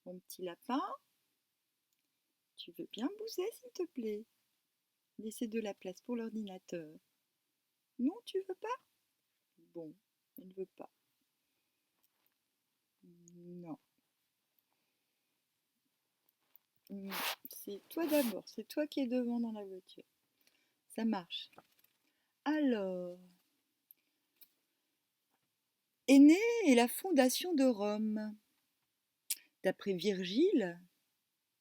Mon petit lapin, tu veux bien bouger s'il te plaît? Laisser de la place pour l'ordinateur. Non, tu veux pas? Bon, elle ne veut pas. Non. C'est toi d'abord, c'est toi qui es devant dans la voiture. Ça marche. Alors, Énée et la fondation de Rome. D'après Virgile,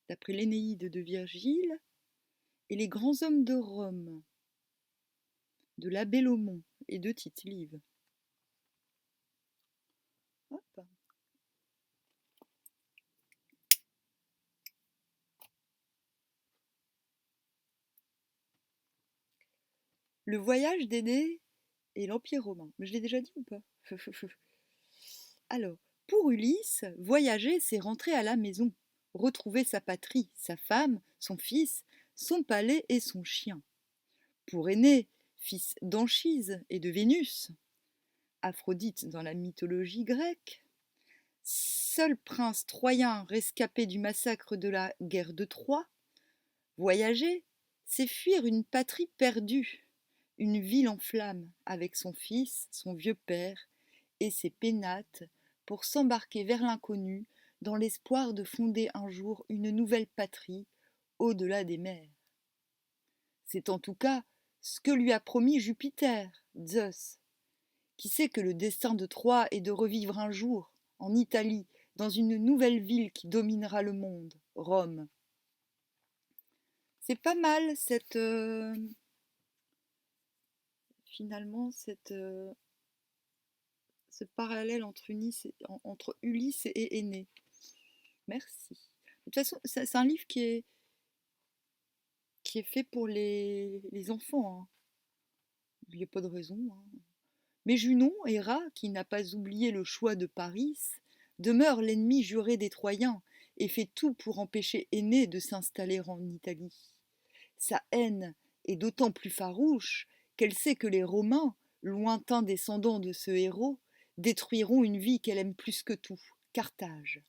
d'après l'Énéide de Virgile, et les grands hommes de Rome, de l'abbé Laumont et de Tite-Live. Hop. Le voyage d'Énée et l'Empire romain. Mais je l'ai déjà dit ou pas? Alors, pour Ulysse, voyager, c'est rentrer à la maison, retrouver sa patrie, sa femme, son fils, son palais et son chien. Pour Énée, fils d'Anchise et de Vénus, Aphrodite dans la mythologie grecque, seul prince troyen rescapé du massacre de la guerre de Troie, voyager, c'est fuir une patrie perdue, une ville en flammes avec son fils, son vieux père et ses pénates pour s'embarquer vers l'inconnu dans l'espoir de fonder un jour une nouvelle patrie au-delà des mers. C'est en tout cas ce que lui a promis Jupiter, Zeus, qui sait que le destin de Troie est de revivre un jour, en Italie, dans une nouvelle ville qui dominera le monde, Rome. C'est pas mal finalement ce parallèle entre Ulysse et Énée. Merci. De toute façon, c'est un livre qui est fait pour les enfants, hein. Il n'y a pas de raison, hein. Mais Junon, Héra, qui n'a pas oublié le choix de Paris, demeure l'ennemi juré des Troyens et fait tout pour empêcher Énée de s'installer en Italie. Sa haine est d'autant plus farouche qu'elle sait que les Romains, lointains descendants de ce héros, détruiront une vie qu'elle aime plus que tout, Carthage.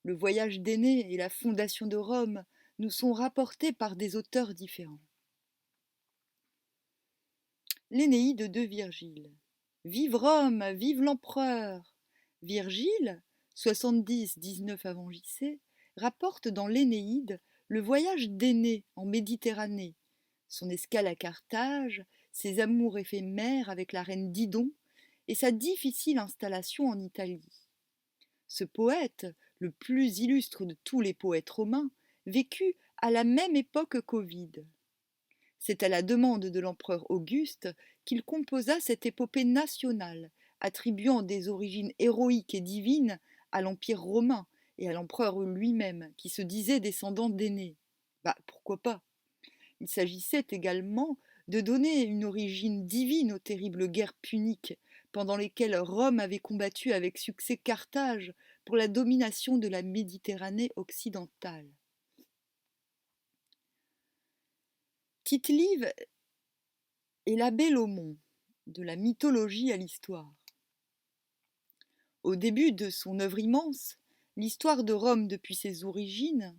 Le voyage d'Énée et la fondation de Rome nous sont rapportés par des auteurs différents. L'Énéide de Virgile. Vive Rome, vive l'empereur! Virgile, 70-19 avant JC, rapporte dans l'Énéide le voyage d'Énée en Méditerranée, son escale à Carthage, ses amours éphémères avec la reine Didon et sa difficile installation en Italie. Ce poète, le plus illustre de tous les poètes romains, vécut à la même époque qu'Ovide. C'est à la demande de l'empereur Auguste qu'il composa cette épopée nationale, attribuant des origines héroïques et divines à l'Empire romain et à l'empereur lui-même, qui se disait descendant d'Énée. Pourquoi pas? Il s'agissait également de donner une origine divine aux terribles guerres puniques, pendant lesquelles Rome avait combattu avec succès Carthage pour la domination de la Méditerranée occidentale. Tite-Live et l'abbé Laumont, de la mythologie à l'histoire. Au début de son œuvre immense, l'histoire de Rome depuis ses origines,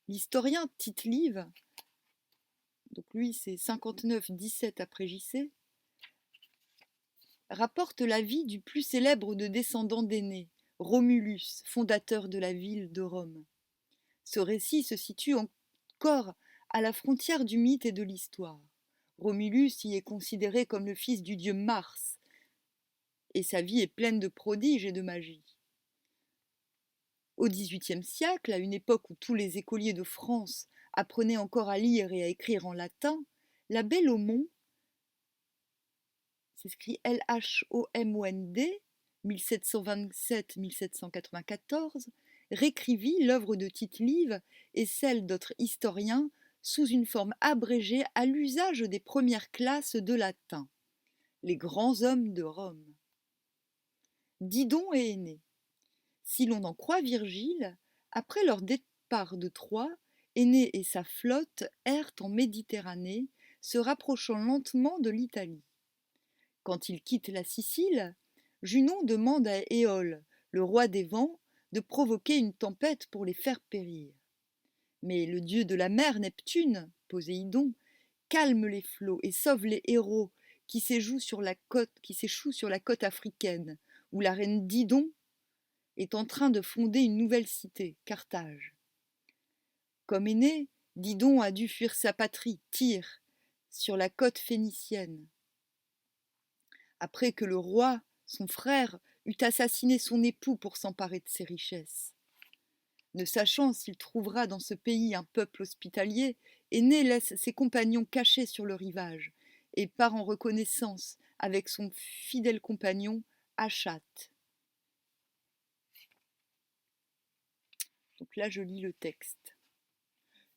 l'historien Tite-Live, donc lui c'est 59-17 après JC, rapporte la vie du plus célèbre de descendants d'Énée, Romulus, fondateur de la ville de Rome. Ce récit se situe encore à la frontière du mythe et de l'histoire. Romulus y est considéré comme le fils du dieu Mars, et sa vie est pleine de prodiges et de magie. Au XVIIIe siècle, à une époque où tous les écoliers de France apprenaient encore à lire et à écrire en latin, l'abbé Laumont, s'écrit L-H-O-M-O-N-D, 1727-1794, réécrivit l'œuvre de Tite-Live et celle d'autres historiens sous une forme abrégée à l'usage des premières classes de latin, les grands hommes de Rome. Didon et Énée. Si l'on en croit Virgile, après leur départ de Troie, Énée et sa flotte errent en Méditerranée, se rapprochant lentement de l'Italie. Quand ils quittent la Sicile, Junon demande à Éole, le roi des vents, de provoquer une tempête pour les faire périr. Mais le dieu de la mer, Neptune, Poséidon, calme les flots et sauve les héros qui s'échouent sur la côte africaine, où la reine Didon est en train de fonder une nouvelle cité, Carthage. Comme Énée, Didon a dû fuir sa patrie, Tyr, sur la côte phénicienne. Après que le roi, son frère, eut assassiné son époux pour s'emparer de ses richesses. Ne sachant s'il trouvera dans ce pays un peuple hospitalier, Énée laisse ses compagnons cachés sur le rivage et part en reconnaissance avec son fidèle compagnon Achate. Donc là, je lis le texte.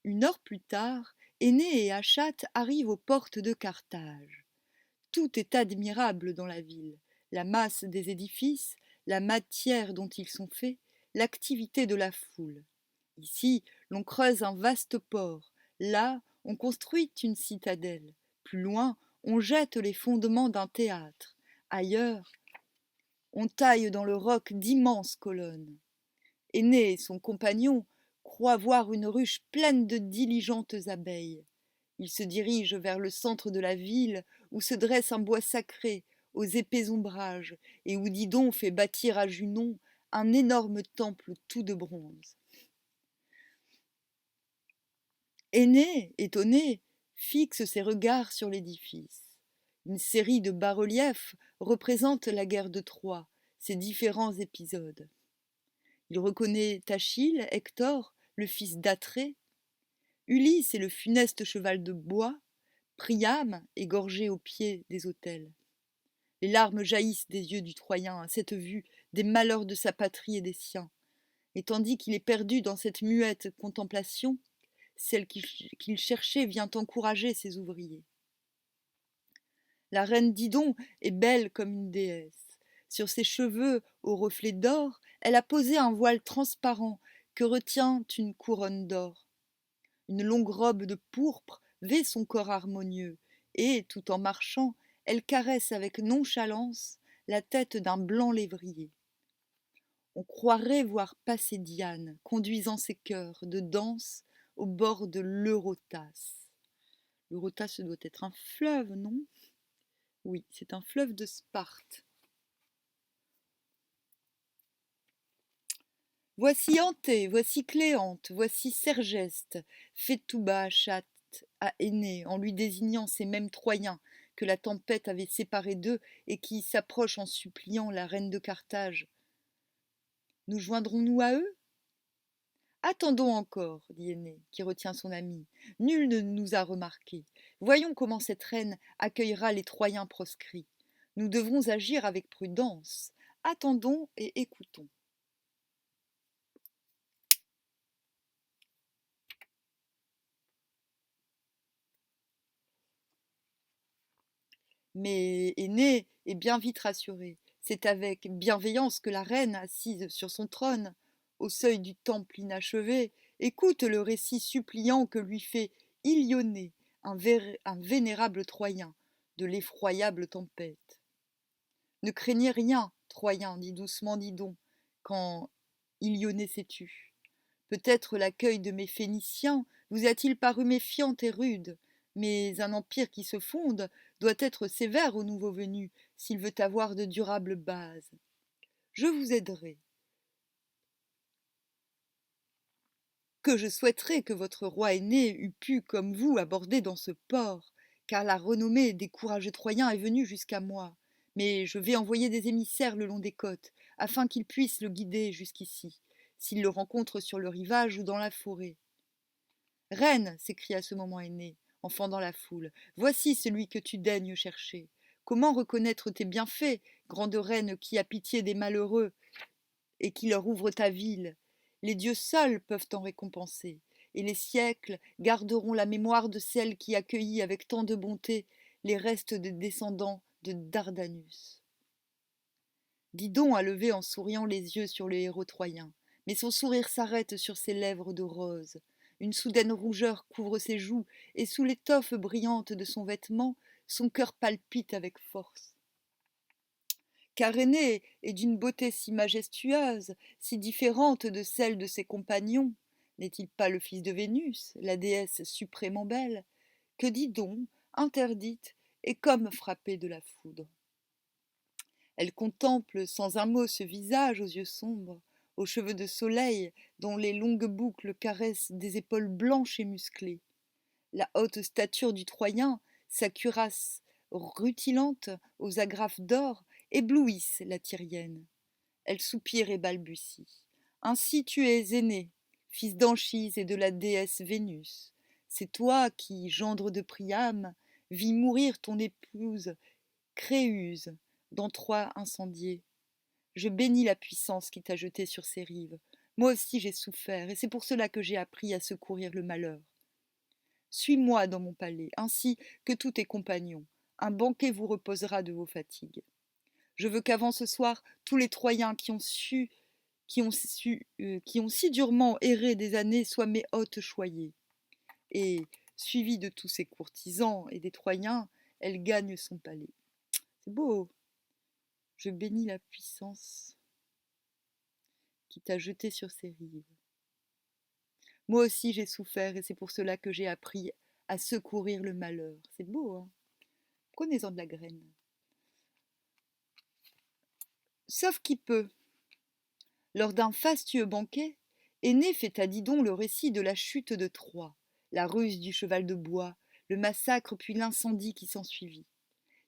Une heure plus tard, Énée et Achate arrivent aux portes de Carthage. Tout est admirable dans la ville, la masse des édifices, la matière dont ils sont faits, l'activité de la foule. Ici, l'on creuse un vaste port, là, on construit une citadelle, plus loin, on jette les fondements d'un théâtre, ailleurs, on taille dans le roc d'immenses colonnes. Énée et son compagnon croient voir une ruche pleine de diligentes abeilles. Ils se dirigent vers le centre de la ville, où se dresse un bois sacré, aux épais ombrages, et où Didon fait bâtir à Junon un énorme temple tout de bronze. Énée, étonné, fixe ses regards sur l'édifice. Une série de bas-reliefs représente la guerre de Troie, ses différents épisodes. Il reconnaît Achille, Hector, le fils d'Atrée, Ulysse et le funeste cheval de bois, Priam égorgé au pied des autels. Les larmes jaillissent des yeux du Troyen à cette vue des malheurs de sa patrie et des siens. Et tandis qu'il est perdu dans cette muette contemplation, celle qu'il cherchait vient encourager ses ouvriers. La reine Didon est belle comme une déesse. Sur ses cheveux aux reflets d'or, elle a posé un voile transparent que retient une couronne d'or. Une longue robe de pourpre vêt son corps harmonieux, et, tout en marchant, elle caresse avec nonchalance la tête d'un blanc lévrier. On croirait voir passer Diane, conduisant ses chœurs de danse au bord de l'Eurotas. L'Eurotas, ce doit être un fleuve, non? Oui, c'est un fleuve de Sparte. Voici Anté, voici Cléante, voici Sergeste, fait tout bas à Énée, en lui désignant ces mêmes Troyens que la tempête avait séparés d'eux et qui s'approchent en suppliant la reine de Carthage. Nous joindrons-nous à eux? Attendons encore, dit Énée, qui retient son ami. Nul ne nous a remarqués. Voyons comment cette reine accueillera les Troyens proscrits. Nous devrons agir avec prudence. Attendons et écoutons. Mais Énée est bien vite rassuré. C'est avec bienveillance que la reine, assise sur son trône, au seuil du temple inachevé, écoute le récit suppliant que lui fait Ilioné, un vénérable Troyen, de l'effroyable tempête. Ne craignez rien, Troyens, dit doucement Didon, quand Ilioné s'est tu. Peut-être l'accueil de mes Phéniciens vous a-t-il paru méfiant et rude, mais un empire qui se fonde doit être sévère au nouveau venu s'il veut avoir de durables bases. Je vous aiderai. Que je souhaiterais que votre roi aîné eût pu, comme vous, aborder dans ce port, car la renommée des courageux Troyens est venue jusqu'à moi. Mais je vais envoyer des émissaires le long des côtes, afin qu'ils puissent le guider jusqu'ici, s'ils le rencontrent sur le rivage ou dans la forêt. Reine, s'écria à ce moment Aîné, en fendant la foule, voici celui que tu daignes chercher. Comment reconnaître tes bienfaits, grande reine qui as pitié des malheureux et qui leur ouvre ta ville? Les dieux seuls peuvent t'en récompenser, et les siècles garderont la mémoire de celle qui accueillit avec tant de bonté les restes des descendants de Dardanus. Didon a levé en souriant les yeux sur le héros troyen, mais son sourire s'arrête sur ses lèvres de rose. Une soudaine rougeur couvre ses joues, et sous l'étoffe brillante de son vêtement, son cœur palpite avec force. car Aînée est d'une beauté si majestueuse, si différente de celle de ses compagnons. N'est-il pas le fils de Vénus, la déesse suprêmement belle, que dit donc, interdite, et comme frappée de la foudre? Elle contemple sans un mot ce visage aux yeux sombres, aux cheveux de soleil dont les longues boucles caressent des épaules blanches et musclées. La haute stature du Troyen, sa cuirasse rutilante aux agrafes d'or, éblouissent la Tyrienne. Elle soupire et balbutie. Ainsi tu es aîné, fils d'Anchise et de la déesse Vénus. C'est toi qui, gendre de Priam, vis mourir ton épouse Créuse dans Troie incendiée. Je bénis la puissance qui t'a jeté sur ces rives. Moi aussi j'ai souffert, et c'est pour cela que j'ai appris à secourir le malheur. Suis-moi dans mon palais, ainsi que tous tes compagnons. Un banquet vous reposera de vos fatigues. Je veux qu'avant ce soir, tous les Troyens qui ont si durement erré des années soient mes hôtes choyés. Et, suivie de tous ses courtisans et des Troyens, elle gagne son palais. C'est beau. Je bénis la puissance qui t'a jeté sur ces rives. Moi aussi j'ai souffert et c'est pour cela que j'ai appris à secourir le malheur. C'est beau, hein? Prenez-en de la graine. Sauf qui peut. Lors d'un fastueux banquet, Énée fait à Didon le récit de la chute de Troie, la ruse du cheval de bois, le massacre puis l'incendie qui s'ensuivit.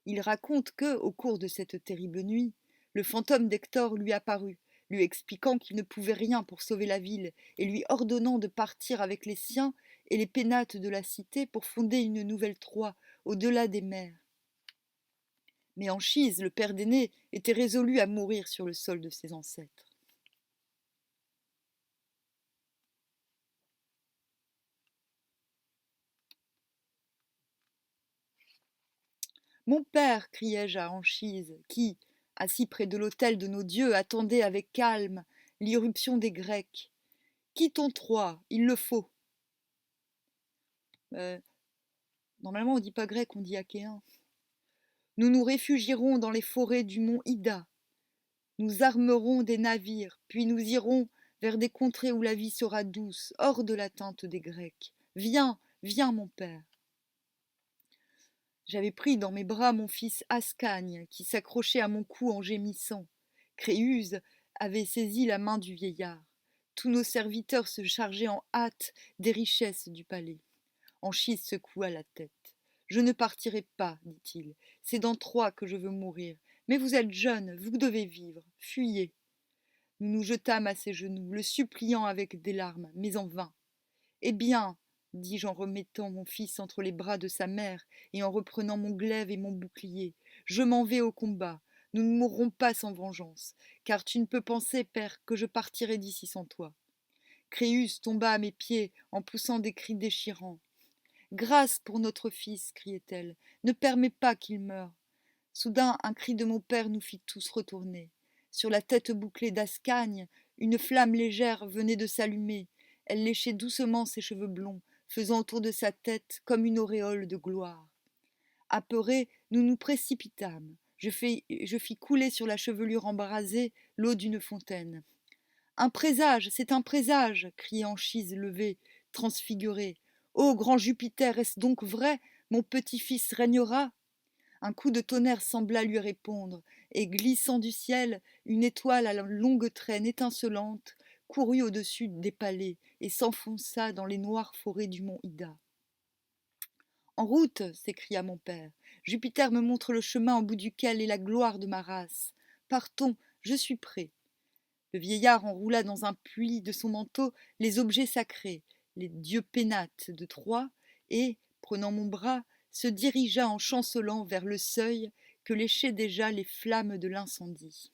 Il raconte que, au cours de cette terrible nuit, le fantôme d'Hector lui apparut, lui expliquant qu'il ne pouvait rien pour sauver la ville et lui ordonnant de partir avec les siens et les pénates de la cité pour fonder une nouvelle Troie au-delà des mers. Mais Anchise, le père d'Énée, était résolu à mourir sur le sol de ses ancêtres. Mon père, criai-je à Anchise, qui, assis près de l'autel de nos dieux, attendait avec calme l'irruption des Grecs. Quittons Troie, il le faut. Euh, Normalement, on ne dit pas grec, on dit achéen. Nous nous réfugierons dans les forêts du mont Ida. Nous armerons des navires, puis nous irons vers des contrées où la vie sera douce, hors de l'atteinte des Grecs. Viens, viens, mon père. J'avais pris dans mes bras mon fils Ascagne, qui s'accrochait à mon cou en gémissant. Créuse avait saisi la main du vieillard. Tous nos serviteurs se chargeaient en hâte des richesses du palais. Anchise secoua la tête. Je ne partirai pas, dit-il. C'est dans Troie que je veux mourir. Mais vous êtes jeune, vous devez vivre. Fuyez. Nous nous jetâmes à ses genoux, le suppliant avec des larmes, mais en vain. Eh bien, dis-je en remettant mon fils entre les bras de sa mère et en reprenant mon glaive et mon bouclier, je m'en vais au combat. Nous ne mourrons pas sans vengeance, car tu ne peux penser, père, que je partirai d'ici sans toi. Créus tomba à mes pieds en poussant des cris déchirants. Grâce pour notre fils, criait-elle, ne permets pas qu'il meure. Soudain, un cri de mon père nous fit tous retourner. Sur la tête bouclée d'Ascagne, une flamme légère venait de s'allumer. Elle léchait doucement ses cheveux blonds, faisant autour de sa tête comme une auréole de gloire. Apeurés, nous nous précipitâmes. Je fis couler sur la chevelure embrasée l'eau d'une fontaine. Un présage, c'est un présage, criait Anchise levée, transfigurée. Ô grand Jupiter, est-ce donc vrai? Mon petit-fils régnera? Un coup de tonnerre sembla lui répondre, et glissant du ciel, une étoile à la longue traîne étincelante courut au-dessus des palais et s'enfonça dans les noires forêts du mont Ida. En route, s'écria mon père. Jupiter me montre le chemin au bout duquel est la gloire de ma race. Partons, je suis prêt. Le vieillard enroula dans un pli de son manteau les objets sacrés, les dieux pénates de Troie, et, prenant mon bras, se dirigea en chancelant vers le seuil que léchaient déjà les flammes de l'incendie.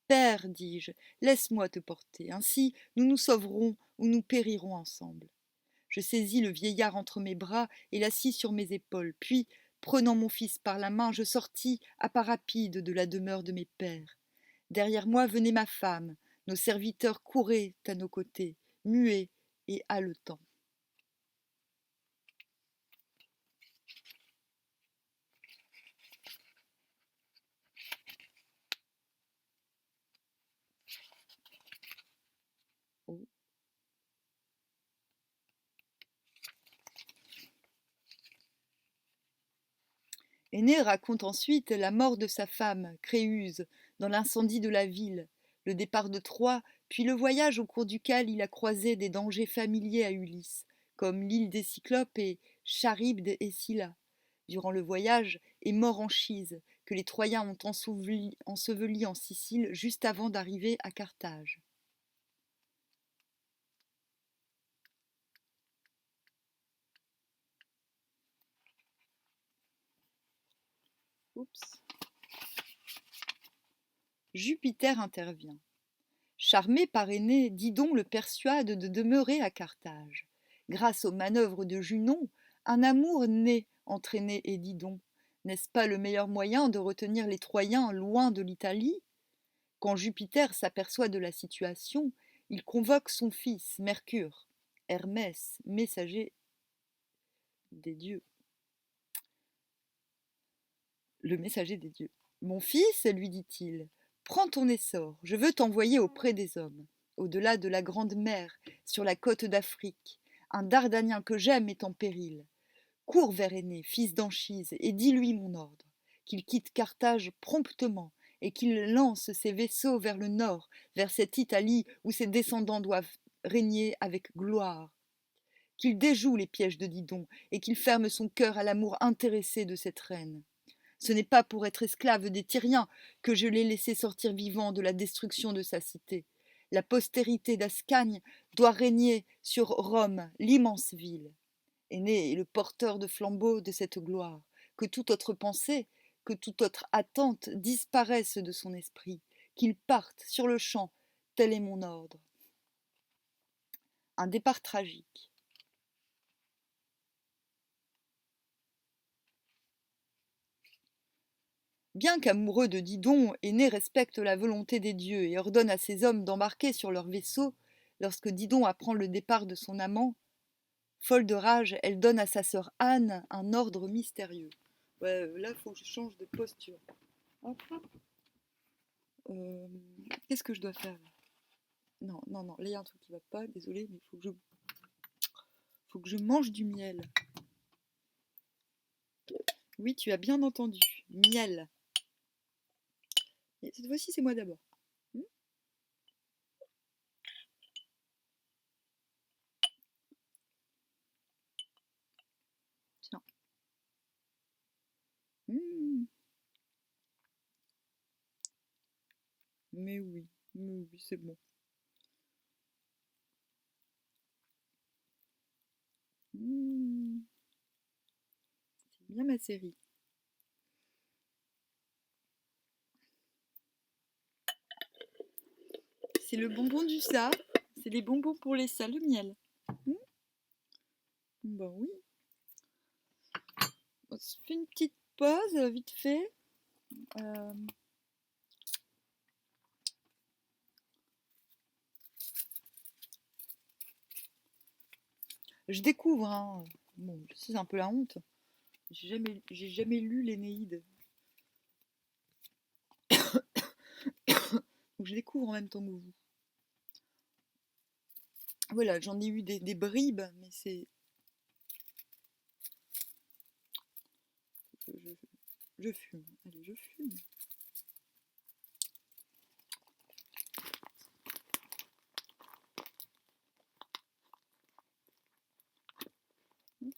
Père, dis-je, laisse-moi te porter, ainsi nous nous sauverons ou nous périrons ensemble. Je saisis le vieillard entre mes bras et l'assis sur mes épaules, puis, prenant mon fils par la main, je sortis à pas rapides de la demeure de mes pères. Derrière moi venait ma femme, nos serviteurs couraient à nos côtés, muets et haletants. Énée raconte ensuite la mort de sa femme, Créuse, dans l'incendie de la ville, le départ de Troie, puis le voyage au cours duquel il a croisé des dangers familiers à Ulysse, comme l'île des Cyclopes et Charybde et Scylla. Durant le voyage, est mort Anchise, que les Troyens ont enseveli en Sicile juste avant d'arriver à Carthage. Oups. Jupiter intervient. Charmé par Énée, Didon le persuade de demeurer à Carthage. Grâce aux manœuvres de Junon, un amour naît entre Énée et Didon. N'est-ce pas le meilleur moyen de retenir les Troyens loin de l'Italie? Quand Jupiter s'aperçoit de la situation, il convoque son fils, Mercure, Hermès, messager des dieux. Le messager des dieux. Mon fils, lui dit-il, prends ton essor, je veux t'envoyer auprès des hommes, au-delà de la grande mer, sur la côte d'Afrique. Un Dardanien que j'aime est en péril. Cours vers Énée, fils d'Anchise, et dis-lui mon ordre, qu'il quitte Carthage promptement, et qu'il lance ses vaisseaux vers le nord, vers cette Italie où ses descendants doivent régner avec gloire. Qu'il déjoue les pièges de Didon, et qu'il ferme son cœur à l'amour intéressé de cette reine. Ce n'est pas pour être esclave des Tyriens que je l'ai laissé sortir vivant de la destruction de sa cité. La postérité d'Ascagne doit régner sur Rome, l'immense ville. Énée est le porteur de flambeau de cette gloire. Que toute autre pensée, que toute autre attente disparaisse de son esprit, qu'il parte sur le champ, tel est mon ordre. Un départ tragique. Bien qu'amoureux de Didon, Énée respecte la volonté des dieux et ordonne à ses hommes d'embarquer sur leur vaisseau. Lorsque Didon apprend le départ de son amant, folle de rage, elle donne à sa sœur Anne un ordre mystérieux. Ouais, là, il faut que je change de posture. Hop, hop. Qu'est-ce que je dois faire là? Non, non, non, là il y a un truc qui va pas, désolé, mais faut que je mange du miel. Oui, tu as bien entendu, miel. Et cette fois-ci, c'est moi d'abord. Tiens. Mmh. Mais oui, c'est bon. Mmh. C'est bien ma série. C'est le bonbon du ça. C'est les bonbons pour les ça, le miel. Mmh. Ben oui. On se fait une petite pause, vite fait. Euh, Je découvre, hein. Bon, c'est un peu la honte. J'ai jamais lu l'Énéide. Donc je découvre en même temps que vous. Voilà, j'en ai eu des bribes, mais c'est. Je fume. Allez, je fume. Ok.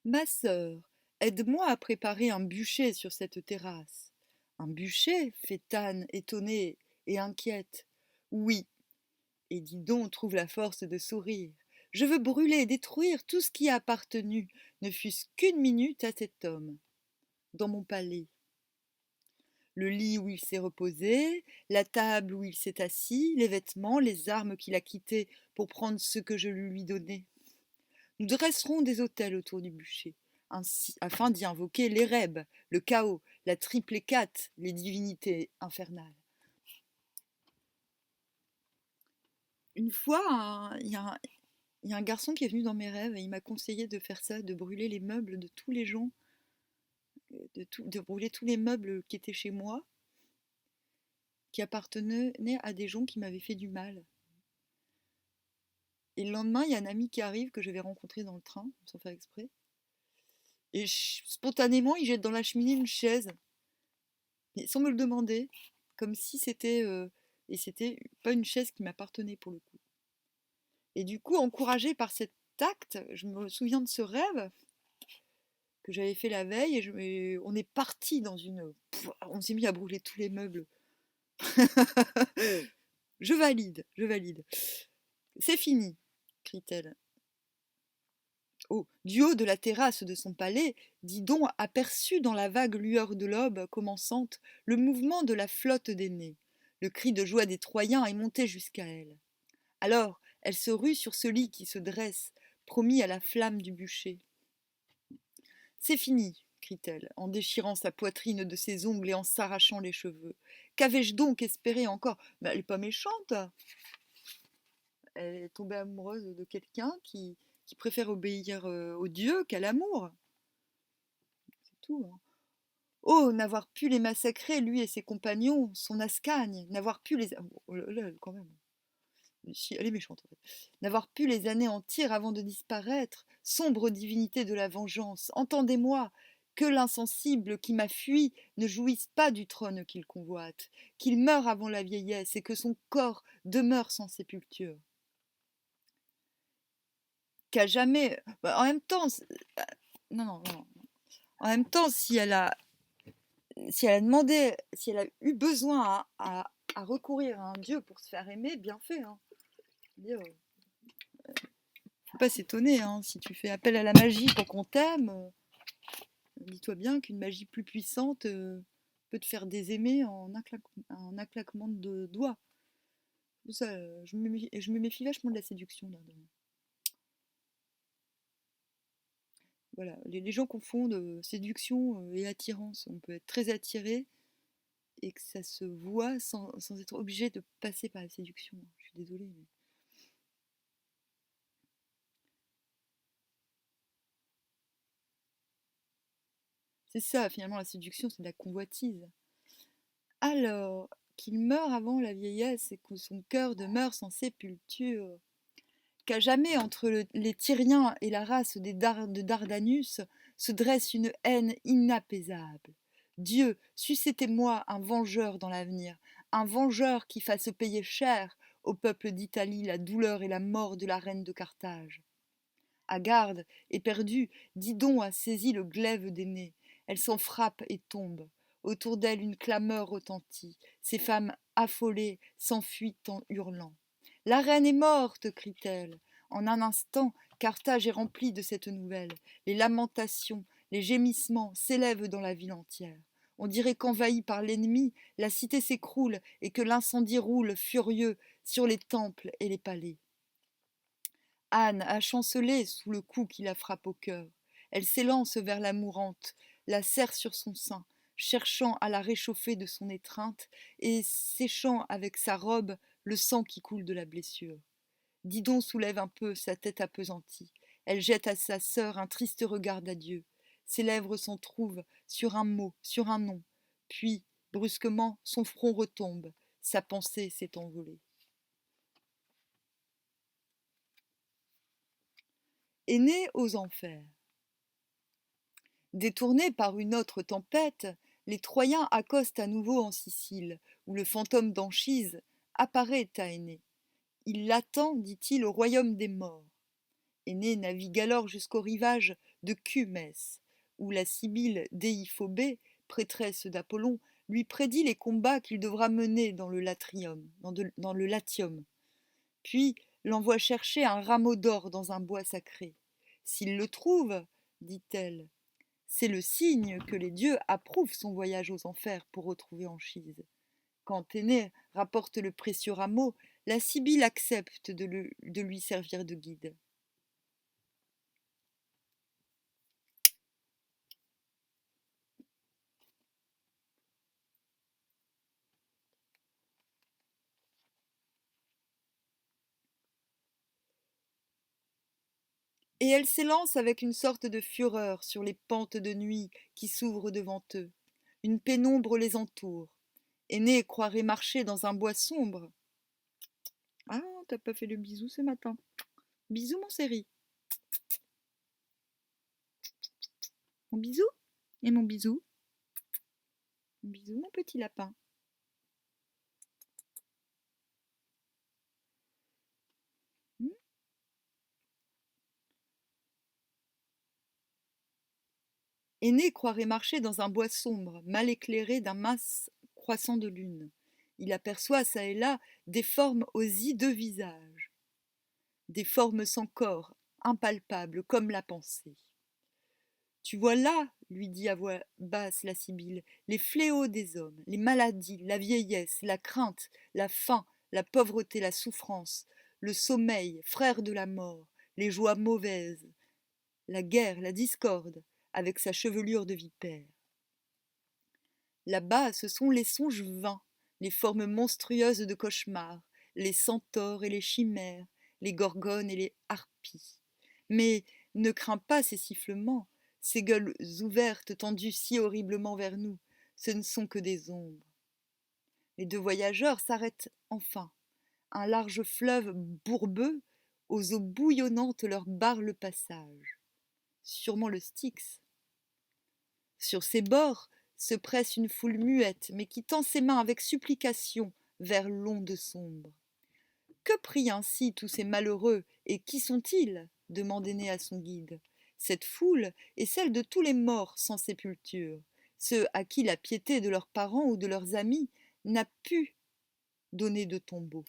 Ma sœur, aide-moi à préparer un bûcher sur cette terrasse. Un bûcher? Fait Anne, étonnée et inquiète. Oui. Et Didon trouve la force de sourire. Je veux brûler et détruire tout ce qui a appartenu, ne fût-ce qu'une minute, à cet homme, dans mon palais. le lit où il s'est reposé, la table où il s'est assis, les vêtements, les armes qu'il a quittées pour prendre ce que je lui donnais. Nous dresserons des autels autour du bûcher, afin d'y invoquer l'Éreb, le chaos, la triple hécate, les divinités infernales. Une fois, il y a un garçon qui est venu dans mes rêves et il m'a conseillé de faire ça, de brûler les meubles de tous les gens, de brûler tous les meubles qui étaient chez moi, qui appartenaient à des gens qui m'avaient fait du mal. Et le lendemain, il y a un ami qui arrive que je vais rencontrer dans le train, sans faire exprès. Et spontanément, il jette dans la cheminée une chaise, mais sans me le demander, comme si c'était... et c'était pas une chaise qui m'appartenait pour le coup. Et du coup, encouragée par cet acte, je me souviens de ce rêve que j'avais fait la veille et on est parti dans une... On s'est mis à brûler tous les meubles. Je valide, je valide. C'est fini, crie-t-elle. Oh, du haut de la terrasse de son palais, Didon aperçut dans la vague lueur de l'aube commençante le mouvement de la flotte d'aînés. Le cri de joie des Troyens est monté jusqu'à elle. Alors, elle se rue sur ce lit qui se dresse, promis à la flamme du bûcher. C'est fini, crie-t-elle, en déchirant sa poitrine de ses ongles et en s'arrachant les cheveux. Qu'avais-je donc espéré encore? Mais elle n'est pas méchante. Elle est tombée amoureuse de quelqu'un qui préfère obéir au Dieu qu'à l'amour. C'est tout. Hein. Oh, n'avoir pu les massacrer, lui et ses compagnons, son Ascagne, n'avoir pu les... Oh là là, quand même. Si, elle est méchante, en fait. N'avoir pu les anéantir avant de disparaître, sombre divinité de la vengeance, entendez-moi, que l'insensible qui m'a fui ne jouisse pas du trône qu'il convoite, qu'il meure avant la vieillesse et que son corps demeure sans sépulture. Qu'à jamais... En même temps... Non, non, non. En même temps, si elle a demandé, si elle a eu besoin à recourir à un dieu pour se faire aimer, bien fait. Hein. Dire, faut pas s'étonner, hein, si tu fais appel à la magie pour qu'on t'aime, dis-toi bien qu'une magie plus puissante peut te faire désaimer en un claquement de doigts. Ça, je me méfie vachement de la séduction. Là, voilà, les gens confondent séduction et attirance. On peut être très attiré et que ça se voit sans être obligé de passer par la séduction. Je suis désolée. Mais... C'est ça, finalement, la séduction, c'est de la convoitise. Alors, qu'il meure avant la vieillesse et que son cœur demeure sans sépulture, qu'à jamais entre les Tyriens et la race de Dardanus se dresse une haine inapaisable. Dieu, suscitez-moi un vengeur dans l'avenir, un vengeur qui fasse payer cher au peuple d'Italie la douleur et la mort de la reine de Carthage. Agarde, éperdue, Didon a saisi le glaive d'aîné. Elle s'en frappe et tombe. Autour d'elle, une clameur retentit. Ces femmes affolées s'enfuient en hurlant. La reine est morte, crie-t-elle. En un instant, Carthage est remplie de cette nouvelle. Les lamentations, les gémissements s'élèvent dans la ville entière. On dirait qu'envahie par l'ennemi, la cité s'écroule et que l'incendie roule furieux sur les temples et les palais. Anne a chancelé sous le coup qui la frappe au cœur. Elle s'élance vers la mourante, la serre sur son sein, cherchant à la réchauffer de son étreinte et séchant avec sa robe le sang qui coule de la blessure. Didon soulève un peu sa tête appesantie. Elle jette à sa sœur un triste regard d'adieu. Ses lèvres s'entrouvent sur un mot, sur un nom. Puis, brusquement, son front retombe. Sa pensée s'est envolée. Aînée aux enfers. Détournés par une autre tempête, les Troyens accostent à nouveau en Sicile, où le fantôme d'Anchise apparaît à Énée. Il l'attend, dit-il, au royaume des morts. Énée navigue alors jusqu'au rivage de Cumès, où la sibylle Déiphobée, prêtresse d'Apollon, lui prédit les combats qu'il devra mener dans le Latium. Puis l'envoie chercher un rameau d'or dans un bois sacré. S'il le trouve, dit-elle, C'est le signe que les dieux approuvent son voyage aux enfers pour retrouver Anchise. Quand Énée rapporte le précieux rameau, la Sibylle accepte de lui servir de guide. Et elle s'élance avec une sorte de fureur sur les pentes de nuit qui s'ouvrent devant eux. Une pénombre les entoure. Énée croirait marcher dans un bois sombre. Ah, t'as pas fait le bisou ce matin. Bisou, mon chéri. Mon bisou. Et mon bisou. Mon bisou, mon petit lapin. Hmm. Énée croirait marcher dans un bois sombre, mal éclairé d'un mince croissant de lune. Il aperçoit çà et là des formes aux hideux visages, des formes sans corps, impalpables comme la pensée. Tu vois là, lui dit à voix basse la Sibylle, les fléaux des hommes, les maladies, la vieillesse, la crainte, la faim, la pauvreté, la souffrance, le sommeil, frère de la mort, les joies mauvaises, la guerre, la discorde, avec sa chevelure de vipère. Là-bas, ce sont les songes vains, les formes monstrueuses de cauchemars, les centaures et les chimères, les gorgones et les harpies. Mais ne crains pas ces sifflements, ces gueules ouvertes tendues si horriblement vers nous, ce ne sont que des ombres. Les deux voyageurs s'arrêtent enfin. Un large fleuve bourbeux, aux eaux bouillonnantes, leur barre le passage. Sûrement le Styx. Sur ses bords se presse une foule muette, mais qui tend ses mains avec supplication vers l'onde sombre. Que prient ainsi tous ces malheureux, et qui sont-ils demande Énée à son guide. Cette foule est celle de tous les morts sans sépulture, ceux à qui la piété de leurs parents ou de leurs amis n'a pu donner de tombeau.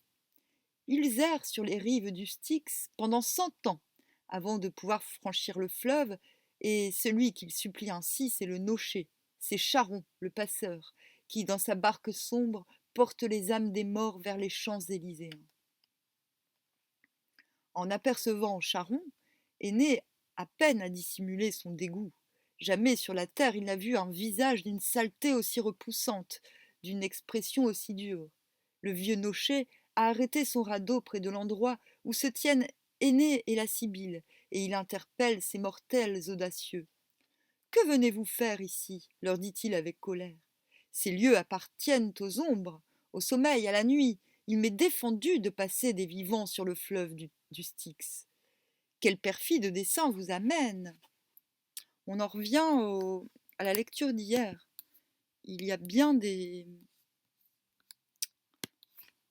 Ils errent sur les rives du Styx pendant 100 ans, avant de pouvoir franchir le fleuve, et celui qu'ils supplient ainsi, c'est le nocher, c'est Charon, le passeur, qui, dans sa barque sombre, porte les âmes des morts vers les champs élyséens. En apercevant Charon, Énée a peine à dissimuler son dégoût. Jamais sur la terre il n'a vu un visage d'une saleté aussi repoussante, d'une expression aussi dure. Le vieux nocher a arrêté son radeau près de l'endroit où se tiennent Énée et la Sibylle, et il interpelle ces mortels audacieux. Que venez-vous faire ici leur dit-il avec colère. Ces lieux appartiennent aux ombres, au sommeil, à la nuit. Il m'est défendu de passer des vivants sur le fleuve du Styx. Quel perfide dessein vous amène? On en revient à la lecture d'hier. Il y a bien des,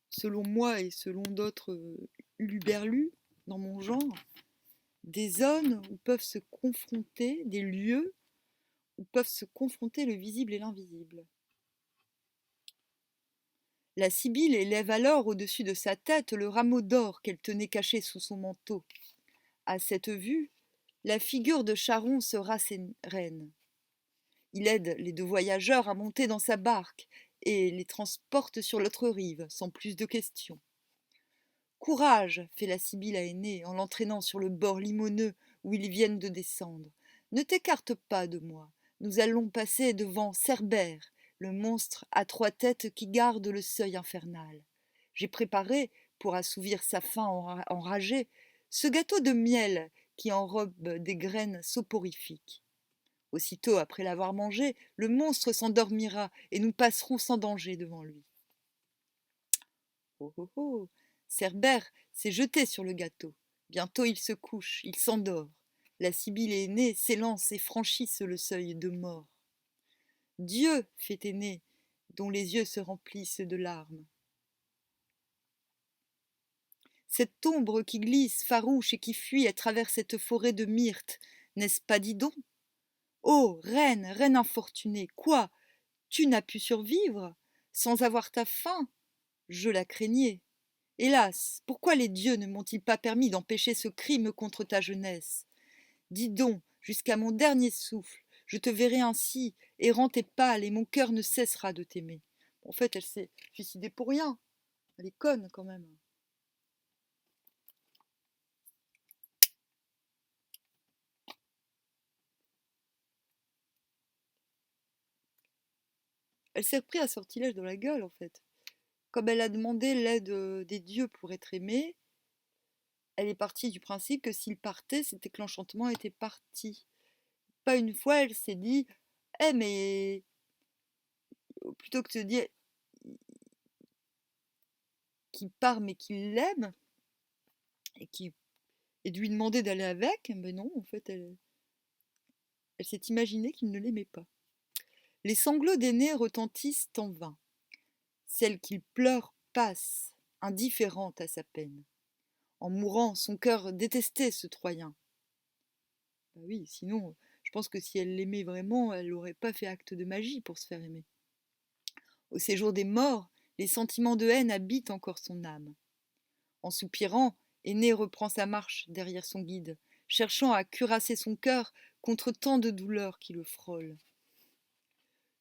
selon moi et selon d'autres huluberlus dans mon genre, des zones où peuvent se confronter, des lieux où peuvent se confronter le visible et l'invisible. La Sibylle élève alors au-dessus de sa tête le rameau d'or qu'elle tenait caché sous son manteau. À cette vue, la figure de Charon se rassérène. Il aide les deux voyageurs à monter dans sa barque et les transporte sur l'autre rive, sans plus de questions. Courage, fait la Sibylle à Énée en l'entraînant sur le bord limoneux où ils viennent de descendre. Ne t'écarte pas de moi. Nous allons passer devant Cerbère, le monstre à 3 têtes qui garde le seuil infernal. J'ai préparé, pour assouvir sa faim enragée, ce gâteau de miel qui enrobe des graines soporifiques. Aussitôt après l'avoir mangé, le monstre s'endormira et nous passerons sans danger devant lui. Oh oh oh! Cerbère s'est jeté sur le gâteau. Bientôt il se couche, il s'endort. La Sibylle et Énée s'élancent et franchissent le seuil de mort. Dieu, fait Énée, dont les yeux se remplissent de larmes. Cette ombre qui glisse, farouche et qui fuit à travers cette forêt de myrte, n'est-ce pas Didon? Ô reine, reine infortunée, quoi? Tu n'as pu survivre sans avoir ta faim? Je la craignais. Hélas, pourquoi les dieux ne m'ont-ils pas permis d'empêcher ce crime contre ta jeunesse? Dis donc, jusqu'à mon dernier souffle, Je te verrai ainsi, errante et pâle, et mon cœur ne cessera de t'aimer. En fait, elle s'est suicidée pour rien. Elle est conne quand même. Elle s'est repris un sortilège dans la gueule, en fait. Comme elle a demandé l'aide des dieux pour être aimée, elle est partie du principe que s'il partait, c'était que l'enchantement était parti. Pas une fois, elle s'est dit, eh mais plutôt que de dire qu'il part mais qu'il l'aime et de lui demander d'aller avec, mais non, en fait, elle s'est imaginée qu'il ne l'aimait pas. Les sanglots d'aîné retentissent en vain. Celle qu'il pleure passe, indifférente à sa peine. En mourant, son cœur détestait ce Troyen. Bah oui, sinon, je pense que si elle l'aimait vraiment, elle n'aurait pas fait acte de magie pour se faire aimer. Au séjour des morts, les sentiments de haine habitent encore son âme. En soupirant, Aîné reprend sa marche derrière son guide, cherchant à cuirasser son cœur contre tant de douleurs qui le frôlent.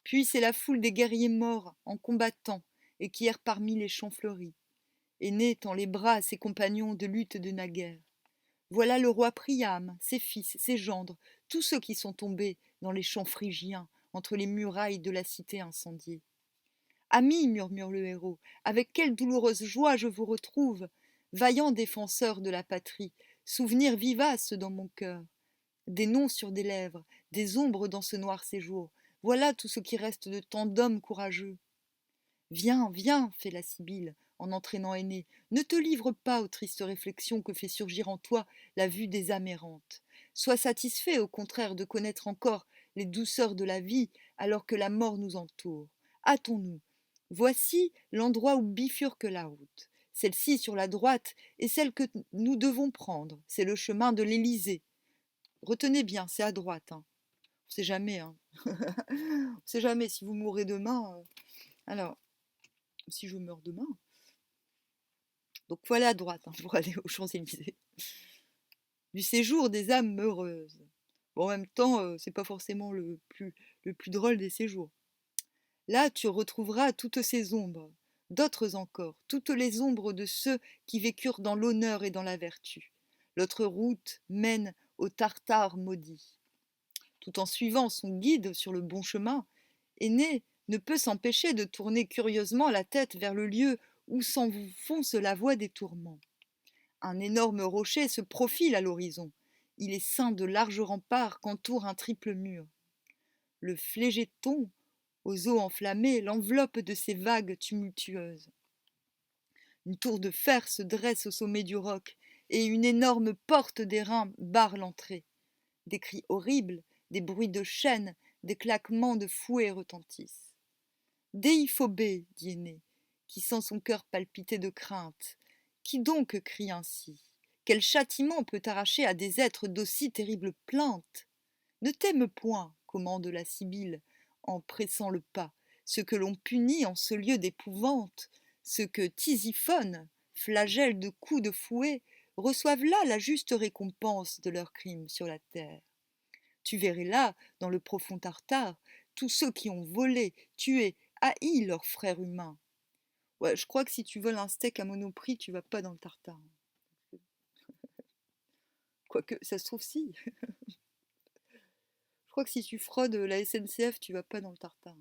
Puis c'est la foule des guerriers morts en combattant et qui errent parmi les champs fleuris. Aîné tend les bras à ses compagnons de lutte de naguère. Voilà le roi Priam, ses fils, ses gendres, tous ceux qui sont tombés dans les champs phrygiens, entre les murailles de la cité incendiée. Amis, murmure le héros, avec quelle douloureuse joie je vous retrouve, vaillants défenseurs de la patrie, souvenirs vivaces dans mon cœur. Des noms sur des lèvres, des ombres dans ce noir séjour, voilà tout ce qui reste de tant d'hommes courageux. Viens, viens, fait la Sibylle, en entraînant Aîné, ne te livre pas aux tristes réflexions que fait surgir en toi la vue des âmes errantes. Sois satisfait, au contraire, de connaître encore les douceurs de la vie alors que la mort nous entoure. Hâtons-nous. Voici l'endroit où bifurque la route. Celle-ci sur la droite est celle que nous devons prendre. C'est le chemin de l'Élysée. Retenez bien, c'est à droite. Hein. On ne sait jamais. Hein. On ne sait jamais si vous mourrez demain. Alors, si je meurs demain. Donc voilà à droite hein, pour aller aux Champs-Élysées. Du séjour des âmes heureuses. Bon, en même temps, c'est pas forcément le plus drôle des séjours. Là, tu retrouveras toutes ces ombres, d'autres encore, toutes les ombres de ceux qui vécurent dans l'honneur et dans la vertu. L'autre route mène au Tartare maudit. Tout en suivant son guide sur le bon chemin, Aîné ne peut s'empêcher de tourner curieusement la tête vers le lieu où s'enfonce la voie des tourments. Un énorme rocher se profile à l'horizon. Il est ceint de larges remparts qu'entoure un triple mur. Le Phlegéton, aux eaux enflammées, l'enveloppe de ses vagues tumultueuses. Une tour de fer se dresse au sommet du roc, et une énorme porte d'airain barre l'entrée. Des cris horribles, des bruits de chaînes, des claquements de fouet retentissent. Déiphobée, dit Aîné, qui sent son cœur palpiter de crainte. Qui donc crie ainsi? Quel châtiment peut arracher à des êtres d'aussi terribles plaintes? Ne t'aime point, commande la Sibylle, en pressant le pas, ce que l'on punit en ce lieu d'épouvante, ce que Tisiphone, flagelle de coups de fouet, reçoivent là la juste récompense de leurs crimes sur la terre. Tu verrais là, dans le profond Tartare, tous ceux qui ont volé, tué, haï leurs frères humains. Ouais, je crois que si tu voles un steak à Monoprix, tu vas pas dans le Tartare. Quoique, ça se trouve si. Je crois que si tu fraudes la SNCF, tu vas pas dans le Tartare.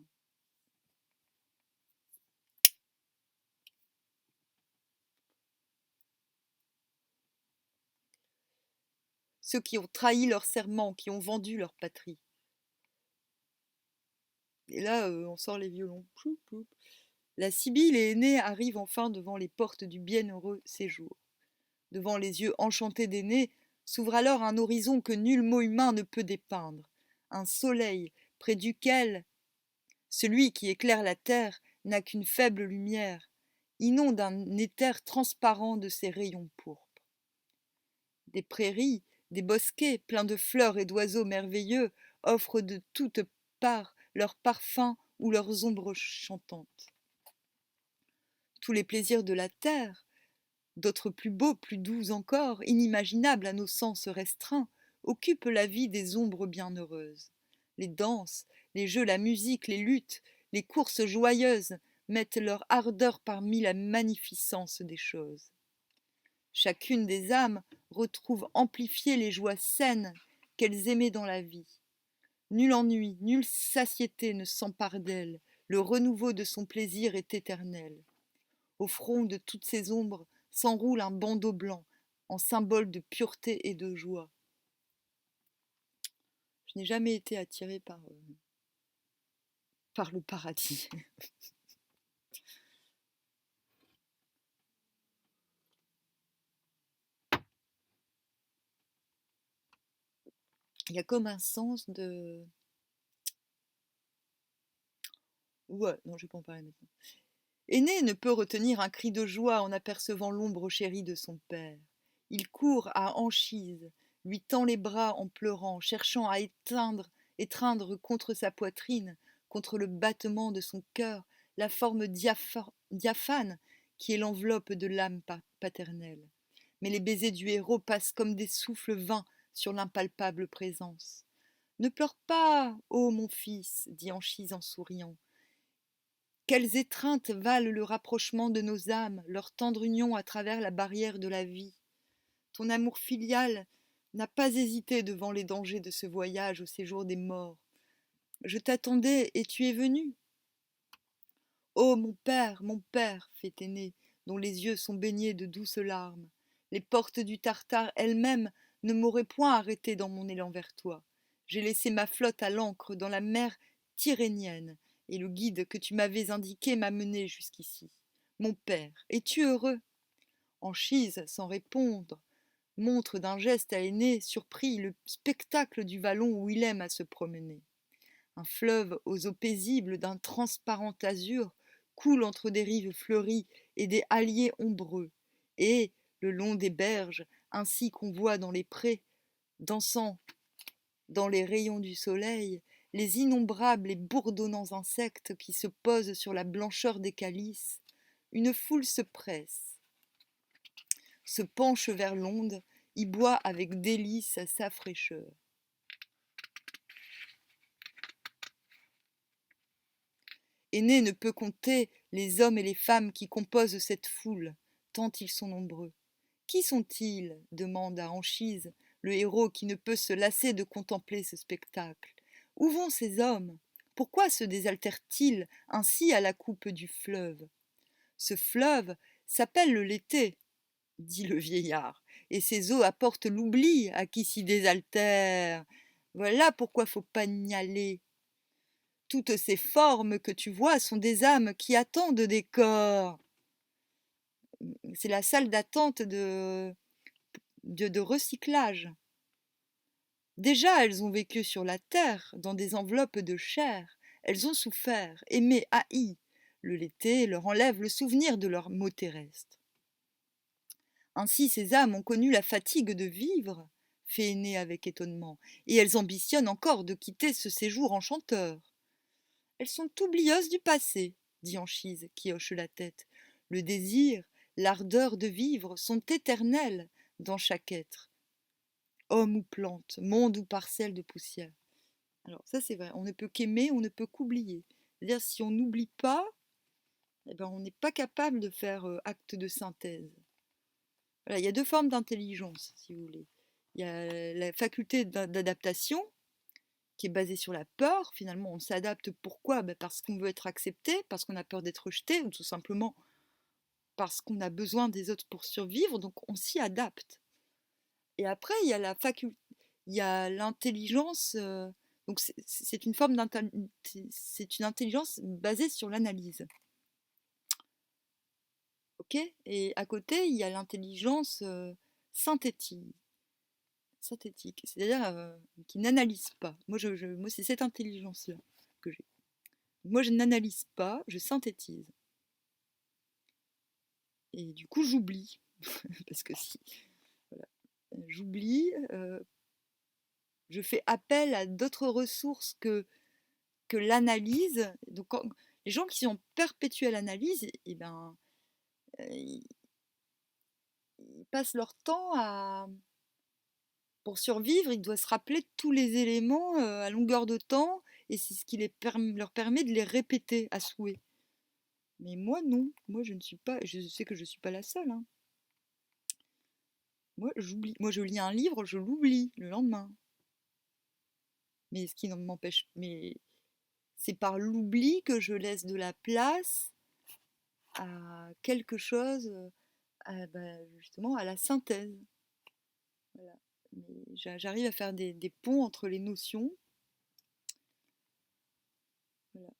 Ceux qui ont trahi leur serment, qui ont vendu leur patrie. Et là, on sort les violons. Ploup, ploup. La Sibylle et Aîné arrivent enfin devant les portes du bienheureux séjour. Devant les yeux enchantés d'Aîné s'ouvre alors un horizon que nul mot humain ne peut dépeindre. Un soleil près duquel celui qui éclaire la terre n'a qu'une faible lumière, inonde un éther transparent de ses rayons pourpres. Des prairies, des bosquets pleins de fleurs et d'oiseaux merveilleux offrent de toutes parts leurs parfums ou leurs ombres chantantes. Tous les plaisirs de la terre, d'autres plus beaux, plus doux encore, inimaginables à nos sens restreints, occupent la vie des ombres bienheureuses. Les danses, les jeux, la musique, les luttes, les courses joyeuses mettent leur ardeur parmi la magnificence des choses. Chacune des âmes retrouve amplifiées les joies saines qu'elles aimaient dans la vie. Nul ennui, nulle satiété ne s'empare d'elle, le renouveau de son plaisir est éternel. Au front de toutes ces ombres s'enroule un bandeau blanc, en symbole de pureté et de joie. Je n'ai jamais été attirée par le paradis. Il y a comme un sens de... Ouais, non, je vais pas en parler maintenant. Aîné ne peut retenir un cri de joie en apercevant l'ombre chérie de son père. Il court à Anchise, lui tend les bras en pleurant, cherchant à étreindre contre sa poitrine, contre le battement de son cœur, la forme diaphane qui est l'enveloppe de l'âme paternelle. Mais les baisers du héros passent comme des souffles vains sur l'impalpable présence. Ne pleure pas, ô mon fils, dit Anchise en souriant. Quelles étreintes valent le rapprochement de nos âmes, leur tendre union à travers la barrière de la vie. Ton amour filial n'a pas hésité devant les dangers de ce voyage au séjour des morts. Je t'attendais et tu es venu. Ô mon père, fait Aîné, dont les yeux sont baignés de douces larmes. Les portes du Tartare elles-mêmes ne m'auraient point arrêté dans mon élan vers toi. J'ai laissé ma flotte à l'ancre dans la mer Tyrrhénienne, et le guide que tu m'avais indiqué m'a mené jusqu'ici. Mon père, es-tu heureux? Anchise, sans répondre, montre d'un geste à Aîné surpris le spectacle du vallon où il aime à se promener. Un fleuve aux eaux paisibles d'un transparent azur coule entre des rives fleuries et des halliers ombreux, et, le long des berges, ainsi qu'on voit dans les prés, dansant dans les rayons du soleil, les innombrables et bourdonnants insectes qui se posent sur la blancheur des calices, une foule se presse, se penche vers l'onde, y boit avec délice sa fraîcheur. Aîné ne peut compter les hommes et les femmes qui composent cette foule, tant ils sont nombreux. Qui sont-ils? Demande à Anchise le héros qui ne peut se lasser de contempler ce spectacle. Où vont ces hommes? Pourquoi se désaltèrent-ils ainsi à la coupe du fleuve? Ce fleuve s'appelle le Léthé, dit le vieillard, et ses eaux apportent l'oubli à qui s'y désaltère. Voilà pourquoi faut pas y aller. Toutes ces formes que tu vois sont des âmes qui attendent des corps. C'est la salle d'attente de recyclage. Déjà, elles ont vécu sur la terre, dans des enveloppes de chair. Elles ont souffert, aimé, haï. Le Léthé leur enlève le souvenir de leurs maux terrestres. Ainsi, ces âmes ont connu la fatigue de vivre, fait Aîné avec étonnement, et elles ambitionnent encore de quitter ce séjour enchanteur. Elles sont oublieuses du passé, dit Anchise, qui hoche la tête. Le désir, l'ardeur de vivre sont éternels dans chaque être. Homme ou plante, monde ou parcelle de poussière. Alors ça c'est vrai, on ne peut qu'aimer, on ne peut qu'oublier. C'est-à-dire si on n'oublie pas, eh ben, on n'est pas capable de faire acte de synthèse. Voilà, il y a deux formes d'intelligence, si vous voulez. Il y a la faculté d'adaptation, qui est basée sur la peur. Finalement, on s'adapte. Pourquoi? Parce qu'on veut être accepté, parce qu'on a peur d'être rejeté, ou tout simplement parce qu'on a besoin des autres pour survivre, donc on s'y adapte. Et après, il y a il y a l'intelligence. Donc c'est une forme c'est une intelligence basée sur l'analyse. Ok? Et à côté, il y a l'intelligence synthétique, c'est-à-dire qui n'analyse pas. Moi c'est cette intelligence-là que j'ai. Moi, je n'analyse pas, je synthétise. Et du coup, j'oublie. Parce que si, voilà, j'oublie, je fais appel à d'autres ressources que l'analyse. Donc, les gens qui sont en perpétuelle analyse, eh ben, ils passent leur temps Pour survivre, il doit se rappeler de tous les éléments à longueur de temps, et c'est ce qui leur permet de les répéter à souhait. Mais moi, non. Moi, je ne suis pas. Je sais que je ne suis pas la seule, hein. Moi, j'oublie. Moi, je lis un livre, je l'oublie le lendemain. Mais ce qui ne m'empêche. Mais c'est par l'oubli que je laisse de la place à quelque chose, justement, à la synthèse. Voilà. Mais j'arrive à faire des ponts entre les notions. Voilà.